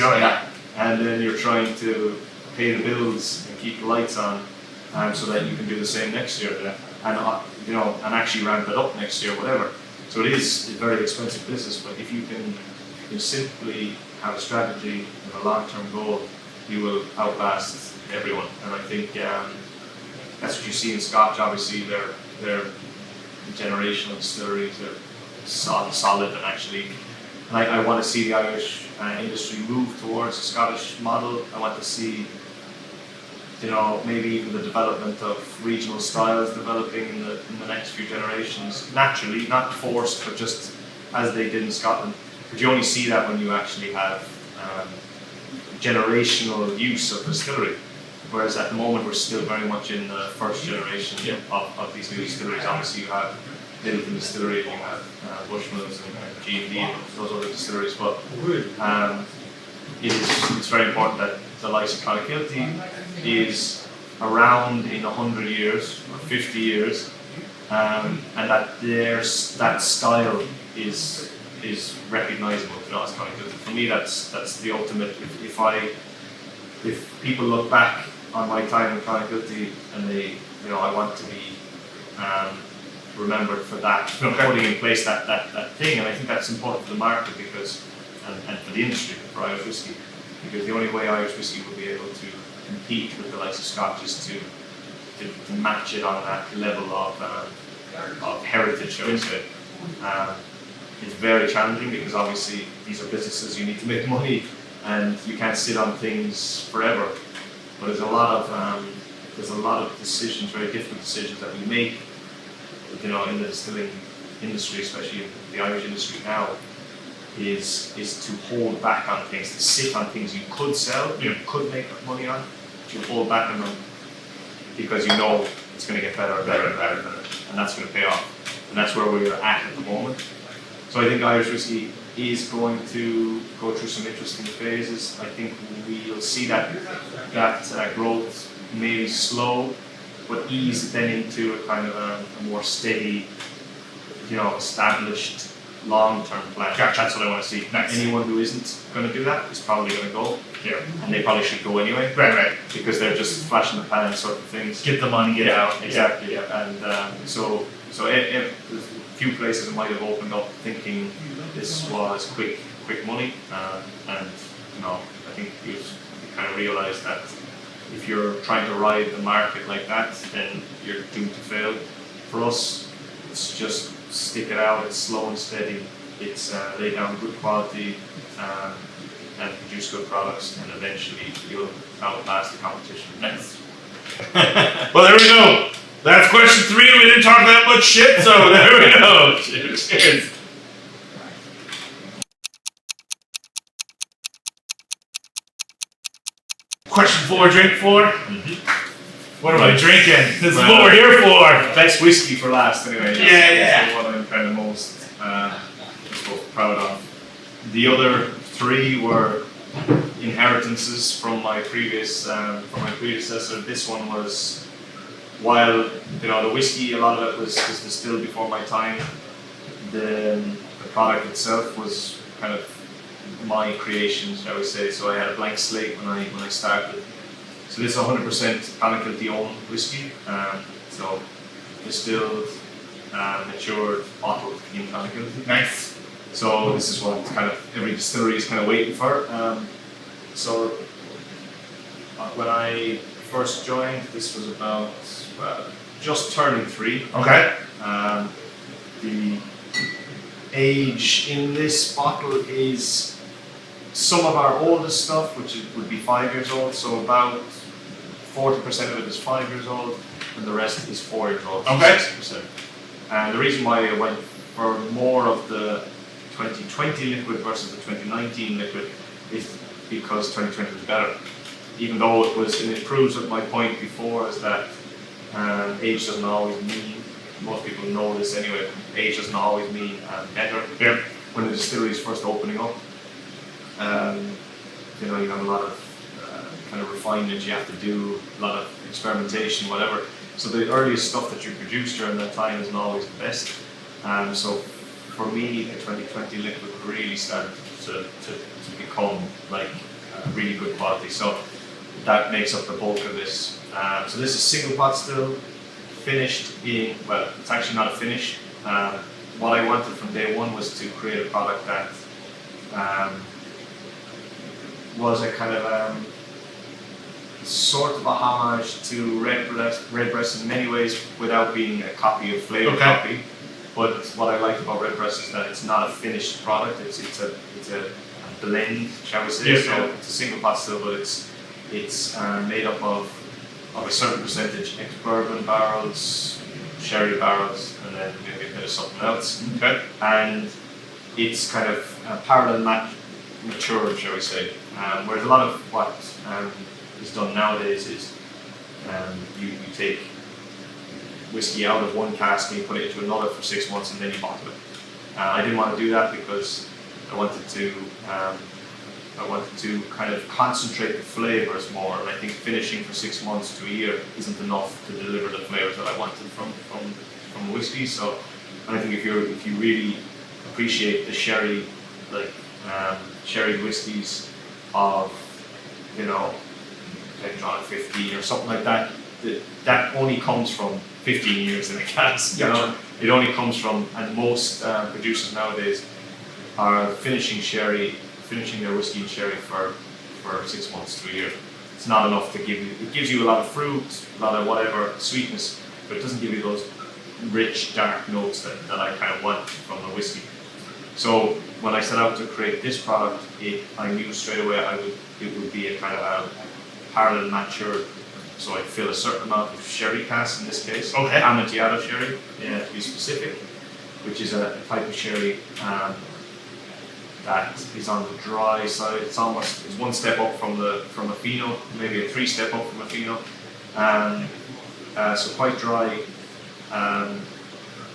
And then you're trying to pay the bills and keep the lights on, so that you can do the same next year. And and actually ramp it up next year, whatever. So it is a very expensive business, but if you can simply have a strategy and a long-term goal, you will outlast everyone. And I think that's what you see in Scotch. Obviously, they're generational distilleries. They're solid, and actually, and I want to see the Irish industry move towards a Scottish model. I want to see, maybe even the development of regional styles developing in the next few generations, naturally, not forced, but just as they did in Scotland. But you only see that when you actually have generational use of distillery. Whereas at the moment we're still very much in the first generation of these new distilleries. Obviously you have Middleton Distillery, you have Bushmills and G&D and those other distilleries, but it's very important that the likes of Clonakilty is around in 100 years or 50 years, and that that style is recognisable to us. Clonakilty. For me, that's the ultimate. If people look back on my time in Clonakilty and I want to be remembered for that, putting in place that thing, and I think that's important for the market because, and for the industry, for Irish whiskey, because the only way Irish whiskey will be able to compete with the likes of Scotch is to match it on that level of heritage, I would say. It's very challenging because obviously these are businesses, you need to make money and you can't sit on things forever. But there's a lot of decisions, very difficult decisions that we make, in the distilling industry, especially in the Irish industry now, is to hold back on things, to sit on things you could sell, you could make money on, but you hold back on them because you know it's going to get better and better and better, and that's going to pay off. And that's where we're at the moment. So I think Irish whiskey is going to go through some interesting phases. I think we'll see that growth maybe slow, but ease then into a kind of a more steady, established long-term plan. Gotcha. That's what I want to see. Nice. Anyone who isn't going to do that is probably going to go. Yeah. And they probably should go anyway. Right. Because they're just flashing the pan sort of things. Get the money, get out. Exactly. Yeah. And so there's a few places that might have opened up thinking this was quick money, and I think you kind of realise that if you're trying to ride the market like that, then you're doomed to fail. For us, it's just stick it out. It's slow and steady. It's lay down good quality and produce good products, and eventually you'll outlast the competition. Nice. Well, there we go. That's question 3. We didn't talk that much shit, so there we go. Cheers. Question 4, drink 4. What am I drinking? This is what we're here for. Best whiskey for last, anyway. Yeah. That's what I'm kind of most proud of. The other 3 were inheritances from my predecessor. This one was, while the whiskey, a lot of it was distilled before my time, the product itself was kind of my creation, shall we say. So I had a blank slate when I started. So this is 100% Clonakilty owned whiskey. So distilled, matured, bottled in Clonakilty. Nice. So this is what kind of every distillery is kind of waiting for. So when I first joined, this was about just turning 3. Okay. The age in this bottle is some of our oldest stuff, which would be 5 years old. So about 40% of it is 5 years old, and the rest is 4 years old. Okay. 60%. And the reason why I went for more of the 2020 liquid versus the 2019 liquid is because 2020 was better. Even though it proves that my point before is that age doesn't always mean, most people know this anyway, age doesn't always mean better. Yeah. When the distillery is first opening up, you have a lot of kind of refinement you have to do, a lot of experimentation, whatever. So the earliest stuff that you produce during that time isn't always the best. So for me, the 2020 liquid really started to become like really good quality. So that makes up the bulk of this. So this is single pot still, finished in, well, it's actually not a finish. What I wanted from day one was to create a product that was a kind of sort of a homage to Redbreast in many ways, without being a copy of flavor copy. But what I liked about Redbreast is that it's not a finished product. It's a blend, shall we say? Yes, so yeah. it's a single pot still, but it's made up of a certain percentage ex-bourbon barrels, sherry barrels, and then maybe a bit of something else. Okay. And it's kind of parallel matured, shall we say. Whereas a lot of what is done nowadays is you take whiskey out of one cask and you put it into another for 6 months and then you bottle it. I didn't want to do that because I wanted to kind of concentrate the flavors more, and I think finishing for 6 months to a year isn't enough to deliver the flavors that I wanted from whiskey. So, and I think if you really appreciate the sherry, like sherry whiskies of, you know, like John 15 or something like that, that only comes from 15 years in a cask. You know, it only comes from, and most producers nowadays are finishing their whiskey and sherry for 6 months to a year. It's not enough to give you. It gives you a lot of fruit, a lot of whatever sweetness, but it doesn't give you those rich, dark notes that I kind of want from a whiskey. So when I set out to create this product, I knew straight away it would be a kind of a parallel matured. So I'd fill a certain amount of sherry cask in this case, Amontillado sherry, to be specific, which is a type of sherry that is on the dry side. It's one step up from a Fino, maybe a 3 step up from a Fino, so quite dry.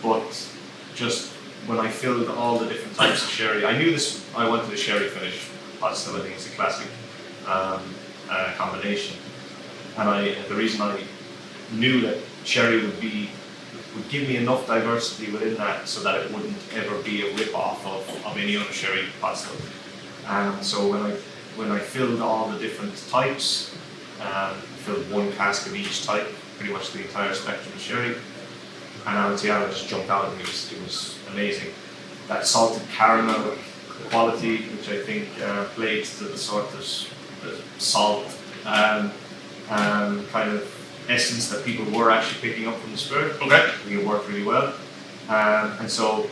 But just when I filled all the different types of sherry, I knew I wanted a sherry finish. But still, I think it's a classic combination. And the reason I knew that sherry would give me enough diversity within that so that it wouldn't ever be a rip-off of any other sherry pot still. So when I filled all the different types, filled one cask of each type, pretty much the entire spectrum of sherry, and Amontillado just jumped out at me. It was amazing. That salted caramel quality, which I think played to the sort of the salt kind of essence that people were actually picking up from the spirit. I think it worked really well. And so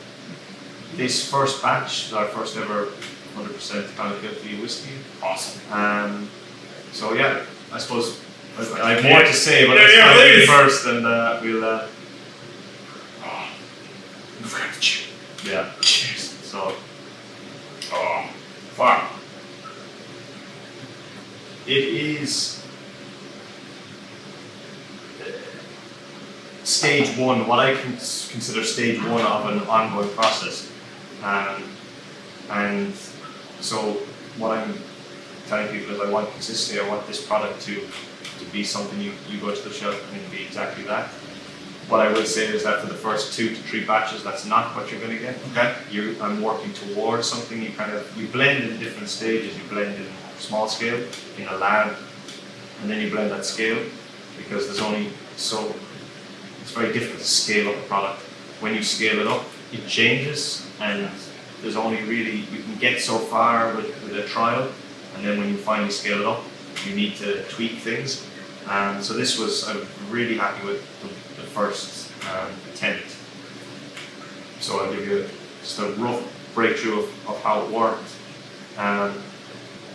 this first batch, our first ever 100% Clonakilty whiskey. Awesome. So yeah, I suppose I have more to say, but let's try it first, and we'll. We've got to cheers. Yeah. Cheers. So. Oh, fuck. It is stage one, what I consider stage one of an ongoing process. And so what I'm telling people is I want consistency, I want this product to be something you go to the shelf and be exactly that. What I will say is that for the first 2 to 3 batches, that's not what you're going to get. I'm working towards something. You blend in different stages. You blend in small scale, in a lab, and then you blend at scale, because there's only so. It's very difficult to scale up a product. When you scale it up, it changes, and there's only really, you can get so far with a trial, and then when you finally scale it up, you need to tweak things. So I'm really happy with the first attempt. So I'll give you just a rough breakthrough of how it worked.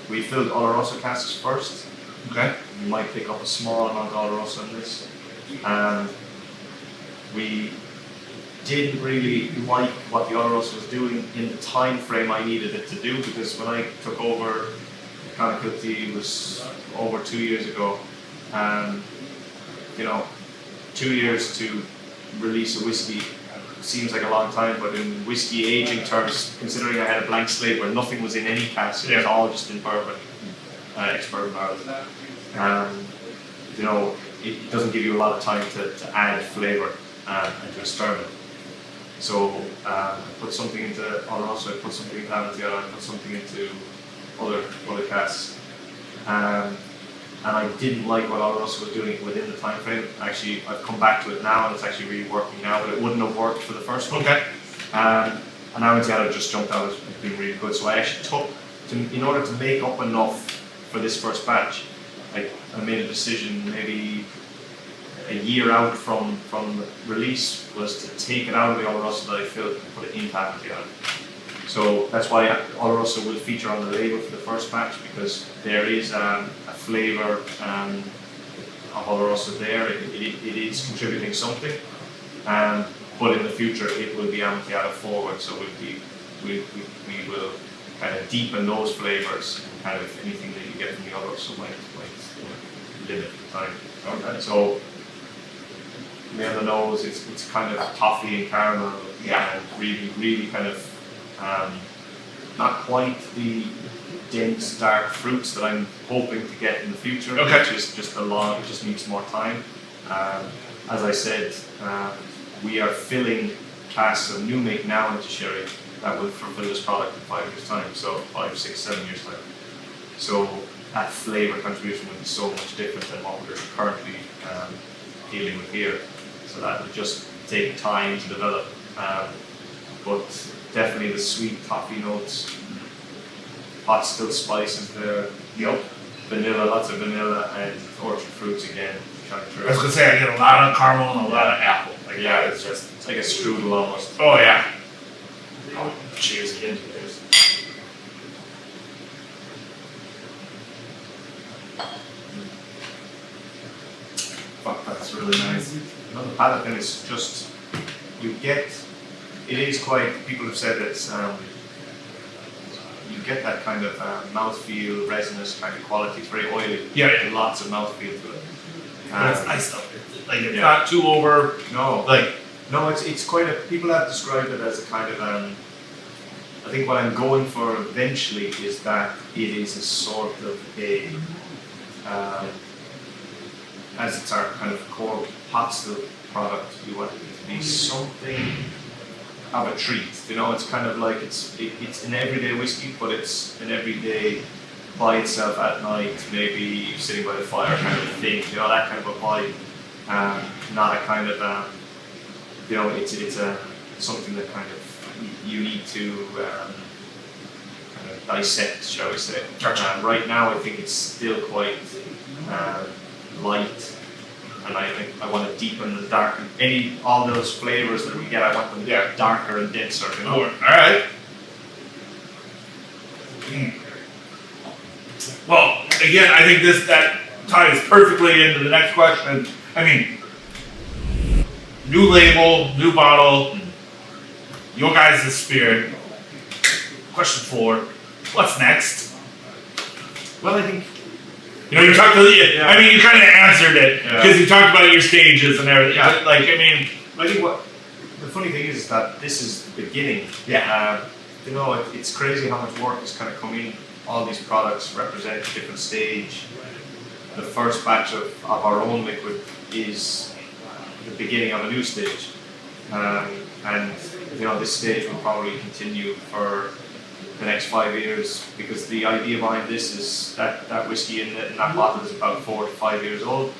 We filled Oloroso casks first. You might pick up a small amount of Oloroso in this. We didn't really like what the Oloroso was doing in the time frame I needed it to do, because when I took over Clonakilty, it was over 2 years ago. 2 years to release a whiskey seems like a long time, but in whiskey aging terms, considering I had a blank slate where nothing was in any cask, it was all just in bourbon, ex-bourbon barrels. It doesn't give you a lot of time to add flavour and to experiment. So I put something into Oloroso, I put something into Amontillado, I put something into other casks. And I didn't like what Oloroso was doing within the time frame. Actually, I've come back to it now, and it's actually really working now, but it wouldn't have worked for the first one. And Amontillado just jumped out as being really good. So I actually in order to make up enough for this first batch, I made a decision maybe a year out from release, was to take it out of the Oloroso that I filled and put it into Amontillado. So that's why Oloroso will feature on the label for the first batch, because there is a flavour of Oloroso there. It is contributing something, but in the future it will be Amontillado forward. So we will kind of deepen those flavors, kind of anything that you get from the others, so might limit the time. Okay. So, on the nose, it's kind of toffee and caramel, and really kind of not quite the dense, dark fruits that I'm hoping to get in the future, Okay. which is just it just needs more time. As I said, we are filling casks of new make now into sherry that will fulfill this product in 5 years' time, so 5, 6, 7 years' time. So that flavour contribution will be so much different than what we're currently dealing with here. So that will just take time to develop. But definitely the sweet toffee notes, pot still spices there. Yep. Vanilla, lots of vanilla, and orchard fruits again. I was gonna say I get a lot of caramel and a lot of apple. Like, Yeah, it's like a strudel almost. Oh yeah. Oh, cheers again. Cheers. Fuck, that's really nice. Another palate then is just, it is quite, people have said it's, you get that kind of mouthfeel, resinous kind of quality. It's very oily. Yeah. Lots of mouthfeel to it. But it's nice stuff. Like it's Yeah. not too over. No, Like no, it's quite a, people have described it as a kind of, I think what I'm going for eventually is that it is a sort of a, as it's our kind of core pot still product, we want it to be something of a treat. You know, it's kind of like it's an everyday whiskey, but it's an everyday by itself at night, maybe sitting by the fire kind of thing. You know, that kind of a vibe. Not a kind of you know, it's a something that kind of you need to kind of dissect, shall we say. Right now, I think it's still quite light, and I think I want to deepen the dark. All those flavors that we get, I want them to get darker and denser. You know? all right. Well, again, I think that ties perfectly into the next question. I mean, new label, new bottle, your guys' spirit. Question 4, what's next? Well, I think You know, you talked to I mean, you kind of answered it because you talked about your stages and everything. Yeah. Like, I mean, I think what the funny thing is that this is the beginning. You know, it's crazy how much work has kind of come in. All these products represent a different stage. The first batch of our own liquid is the beginning of a new stage. And you know, this stage will probably continue for the next 5 years, because the idea behind this is that whiskey in that bottle is about 4 to 5 years old.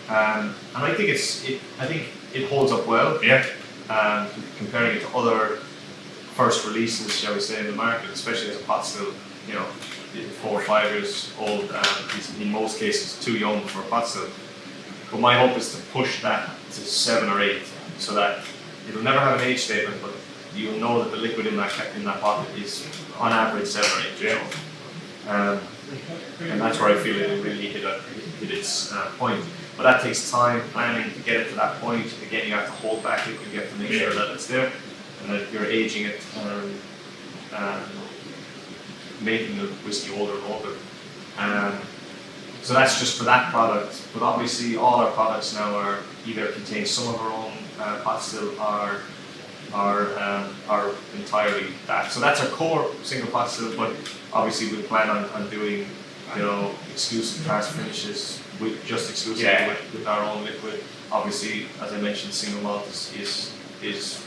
And I think I think it holds up well. yeah. Comparing it to other first releases, shall we say, in the market, especially as a pot still, you know, 4 or 5 years old, is in most cases too young for a pot still. But my hope is to push that to 7 or 8, so that it'll never have an age statement, but you'll know that the liquid in that bottle is on average 7 or 8 years old. And that's where I feel it'll really hit its point. But that takes time, planning to get it to that point. Again, you have to hold back it, you have to make sure that it's there, and that you're aging it, making the whiskey older and older. So that's just for that product. But obviously, all our products now are either contain some of our own pot still, are entirely that. So that's our core single pot still. But obviously, we plan on doing, you know, exclusive cask finishes with just exclusively with our own liquid. Obviously, as I mentioned, single malt is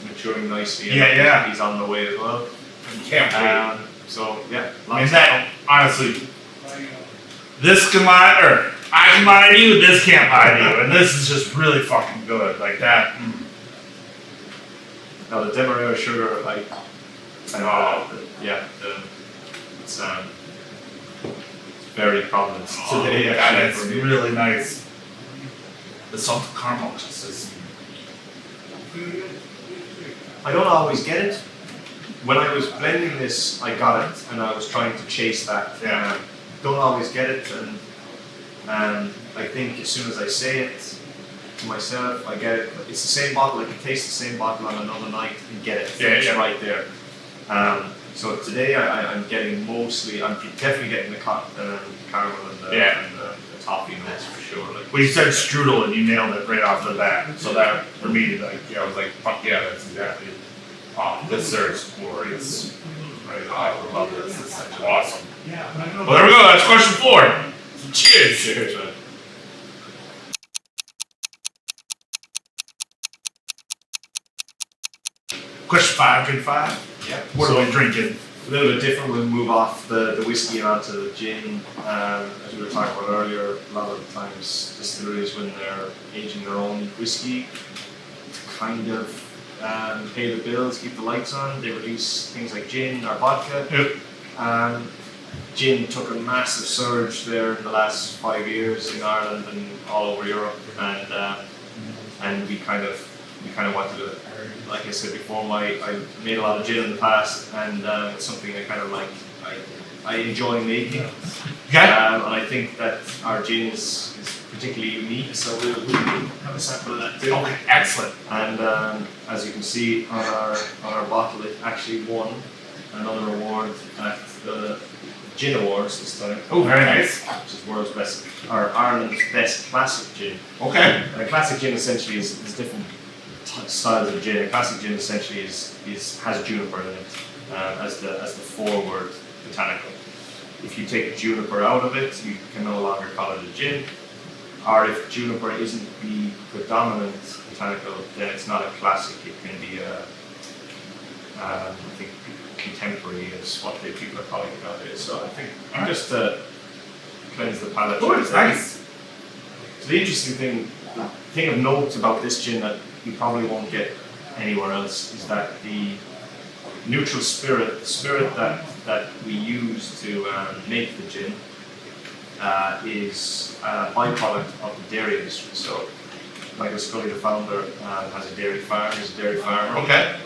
maturing nicely. And he's on the way as well. Can't wait. So yeah, I mean, that honestly, this can lie, or I can lie to you, this can't lie to you, and this is just really fucking good, like that. Now the Demerara sugar, it's very prominent today. Yeah, it's really nice. The salted caramel just is. I don't always get it. When I was blending this, I got it, and I was trying to chase that. Don't always get it, and I think as soon as I say it to myself, I get it. It's the same bottle. I can taste the same bottle on another night and get it. It's right there. So today I'm getting mostly, I'm definitely getting the caramel and the toffee notes for sure. Like, Well, you said strudel and you nailed it right off the bat. So that, for me, like, yeah, I was like, fuck yeah, that's exactly. Oh, this sir's glorious. Right, I love this. This is awesome. Well, there we go. That's question 4. Cheers. cheers, man. Question 5, good 5. Yeah. What are we drinking? A little bit different. We'll move off the whiskey and onto the gin. As we were talking about earlier, a lot of the times distilleries, when they're aging their own whiskey, to kind of pay the bills, keep the lights on, they release things like gin or vodka. Yep. Gin took a massive surge there in the last 5 years in Ireland and all over Europe, and we kind of wanted to. Like I said before, I made a lot of gin in the past, and it's something I kind of like. I enjoy making, Okay. and I think that our gin is particularly unique. So we'll have a sample of that too. Okay, excellent. And as you can see on our bottle, it actually won another award at the Gin Awards this time. Oh, very nice. Which is world's best, or Ireland's best classic gin. Okay. And a classic gin essentially is different styles of gin. A classic gin essentially has juniper in it as the forward botanical. If you take juniper out of it, you can no longer call it a gin. Or if juniper isn't the predominant botanical, then it's not a classic. It can be I think contemporary is what people are calling it nowadays. So I think just to cleanse the palate. Oh, it's nice. So the interesting thing of note about this gin that you probably won't get anywhere else is that the neutral spirit, the spirit that we use to make the gin, is a byproduct of the dairy industry. So Michael Scully, the founder, has a dairy farm. He's a dairy farmer. Okay.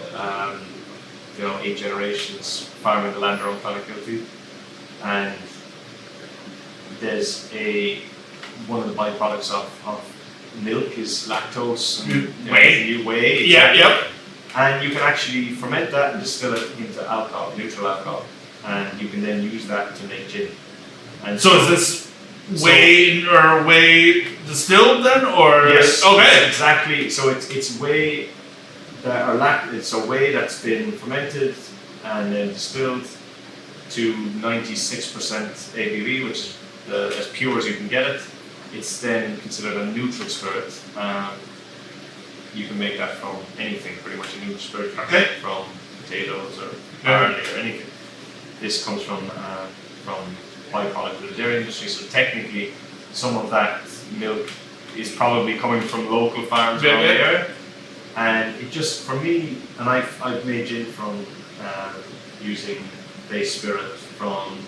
8 generations farming the land around Clonakilty, and there's one of the byproducts of milk is lactose and whey. Yeah, yep. And you can actually ferment that and distill it into alcohol, neutral alcohol, and you can then use that to make gin. And So is this whey distilled then, or? Yes. Okay. Exactly. So it's whey it's a whey that's been fermented and then distilled to 96% ABV, which is as pure as you can get it. It's then considered a neutral spirit. You can make that from anything, pretty much a neutral spirit. You can make it from potatoes or barley or anything. This comes from byproduct of the dairy industry, so technically some of that milk is probably coming from local farms around the area. And it just, for me, and I've made gin from using base spirit from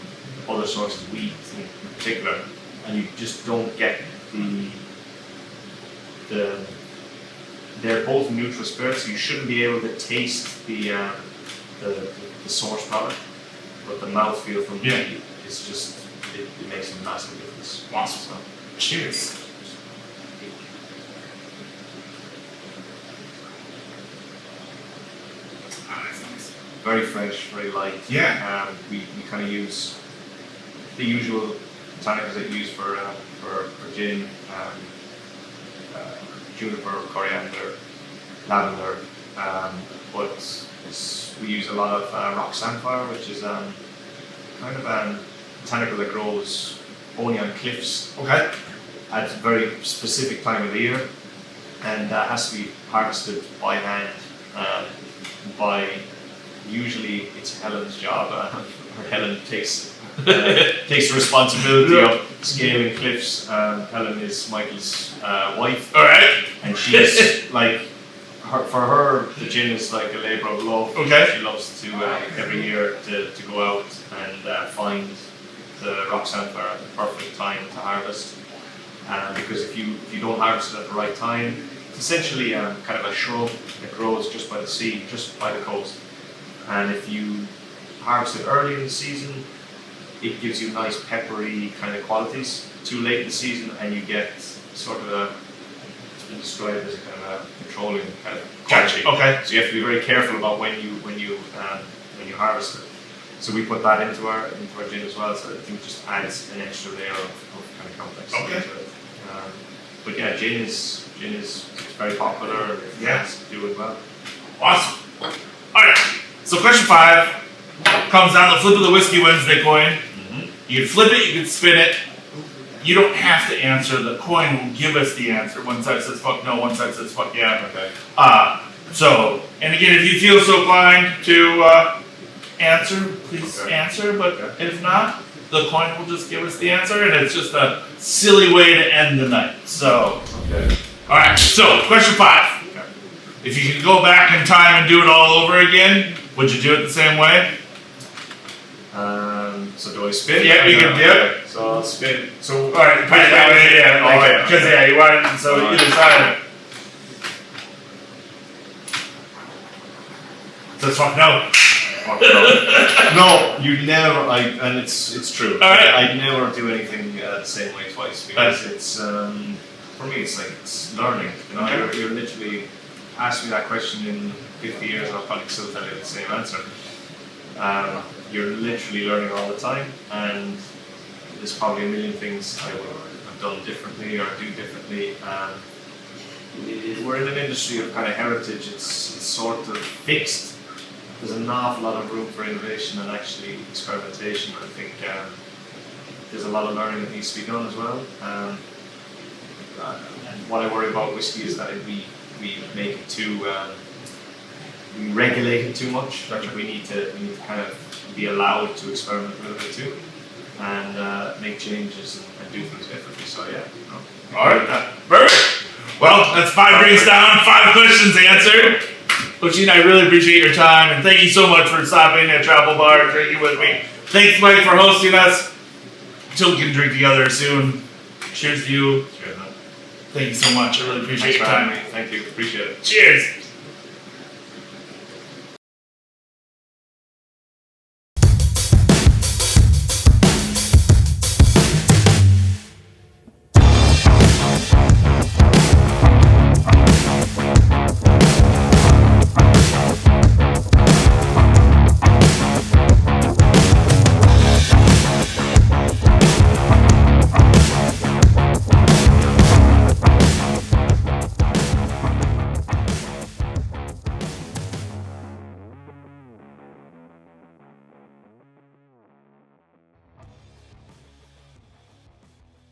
other sources, wheat in particular, and you just don't get they're both neutral spirits, so you shouldn't be able to taste the source product, but the mouthfeel from me is just, it makes a massive difference. Awesome. So, cheers. very fresh, very light. Yeah. We kind of use the usual botanicals that you use for gin, juniper, coriander, lavender, but we use a lot of rock samphire, which is kind of a botanical that grows only on cliffs. Okay. At a very specific time of the year, and that has to be harvested by hand usually it's Helen's job, or Helen takes the responsibility of scaling cliffs. Helen is Michael's wife. All right. And she's like, for her, the gin is like a labour of love. Okay. She loves to every year to go out and find the rock samphire at the perfect time to harvest. Because if you don't harvest it at the right time, it's essentially kind of a shrub that grows just by the sea, just by the coast. And if you harvest it early in the season, it gives you nice peppery kind of qualities. Too late in the season, and you get sort of it's been described as a kind of a controlling kind of quality. Okay. So you have to be very careful about when you harvest it. So we put that into our gin as well. So I think it just adds an extra layer of kind of complexity Okay. to it. But yeah, gin is very popular. And Yeah. it's doing well. Awesome. All right. So question 5 comes down to flip of the Whiskey Wednesday coin. You can flip it, you can spin it. You don't have to answer. The coin will give us the answer. One side says fuck no, one side says fuck yeah. Okay. So, and again, if you feel so inclined to answer, please answer. But if not, the coin will just give us the answer, and it's just a silly way to end the night. So, Okay. all right. So, question 5. Okay. If you could go back in time and do it all over again, would you do it the same way? So do I spin? Yeah, you can do it. So I'll spin. So All right. Yeah. Okay. Because you want it. So All right. either side. Says fuck no. No, you never. And it's true. All right. I never do anything the same way twice because it's for me it's like it's learning. You know, Okay. you're literally ask me that question in 50 years, and I'll probably still tell you the same answer. You're literally learning all the time, and there's probably a million things I would have done differently or do differently. We're in an industry of kind of heritage. It's sort of fixed. There's an awful lot of room for innovation and actually experimentation. I think there's a lot of learning that needs to be done as well. And what I worry about whiskey is that we make it too, we regulate it too much. We need to kind of be allowed to experiment a little bit too, and make changes and do things differently. So yeah. No. All right. Perfect. Well, that's 5 drinks down, 5 questions answered. Oisín, I really appreciate your time, and thank you so much for stopping at Travel Bar and drinking with me. Thanks, Mike, for hosting us. Until we can drink together soon. Cheers to you. Cheers, man. Thank you so much. I really appreciate Thanks your for having time. me. Thank you. Appreciate it. Cheers.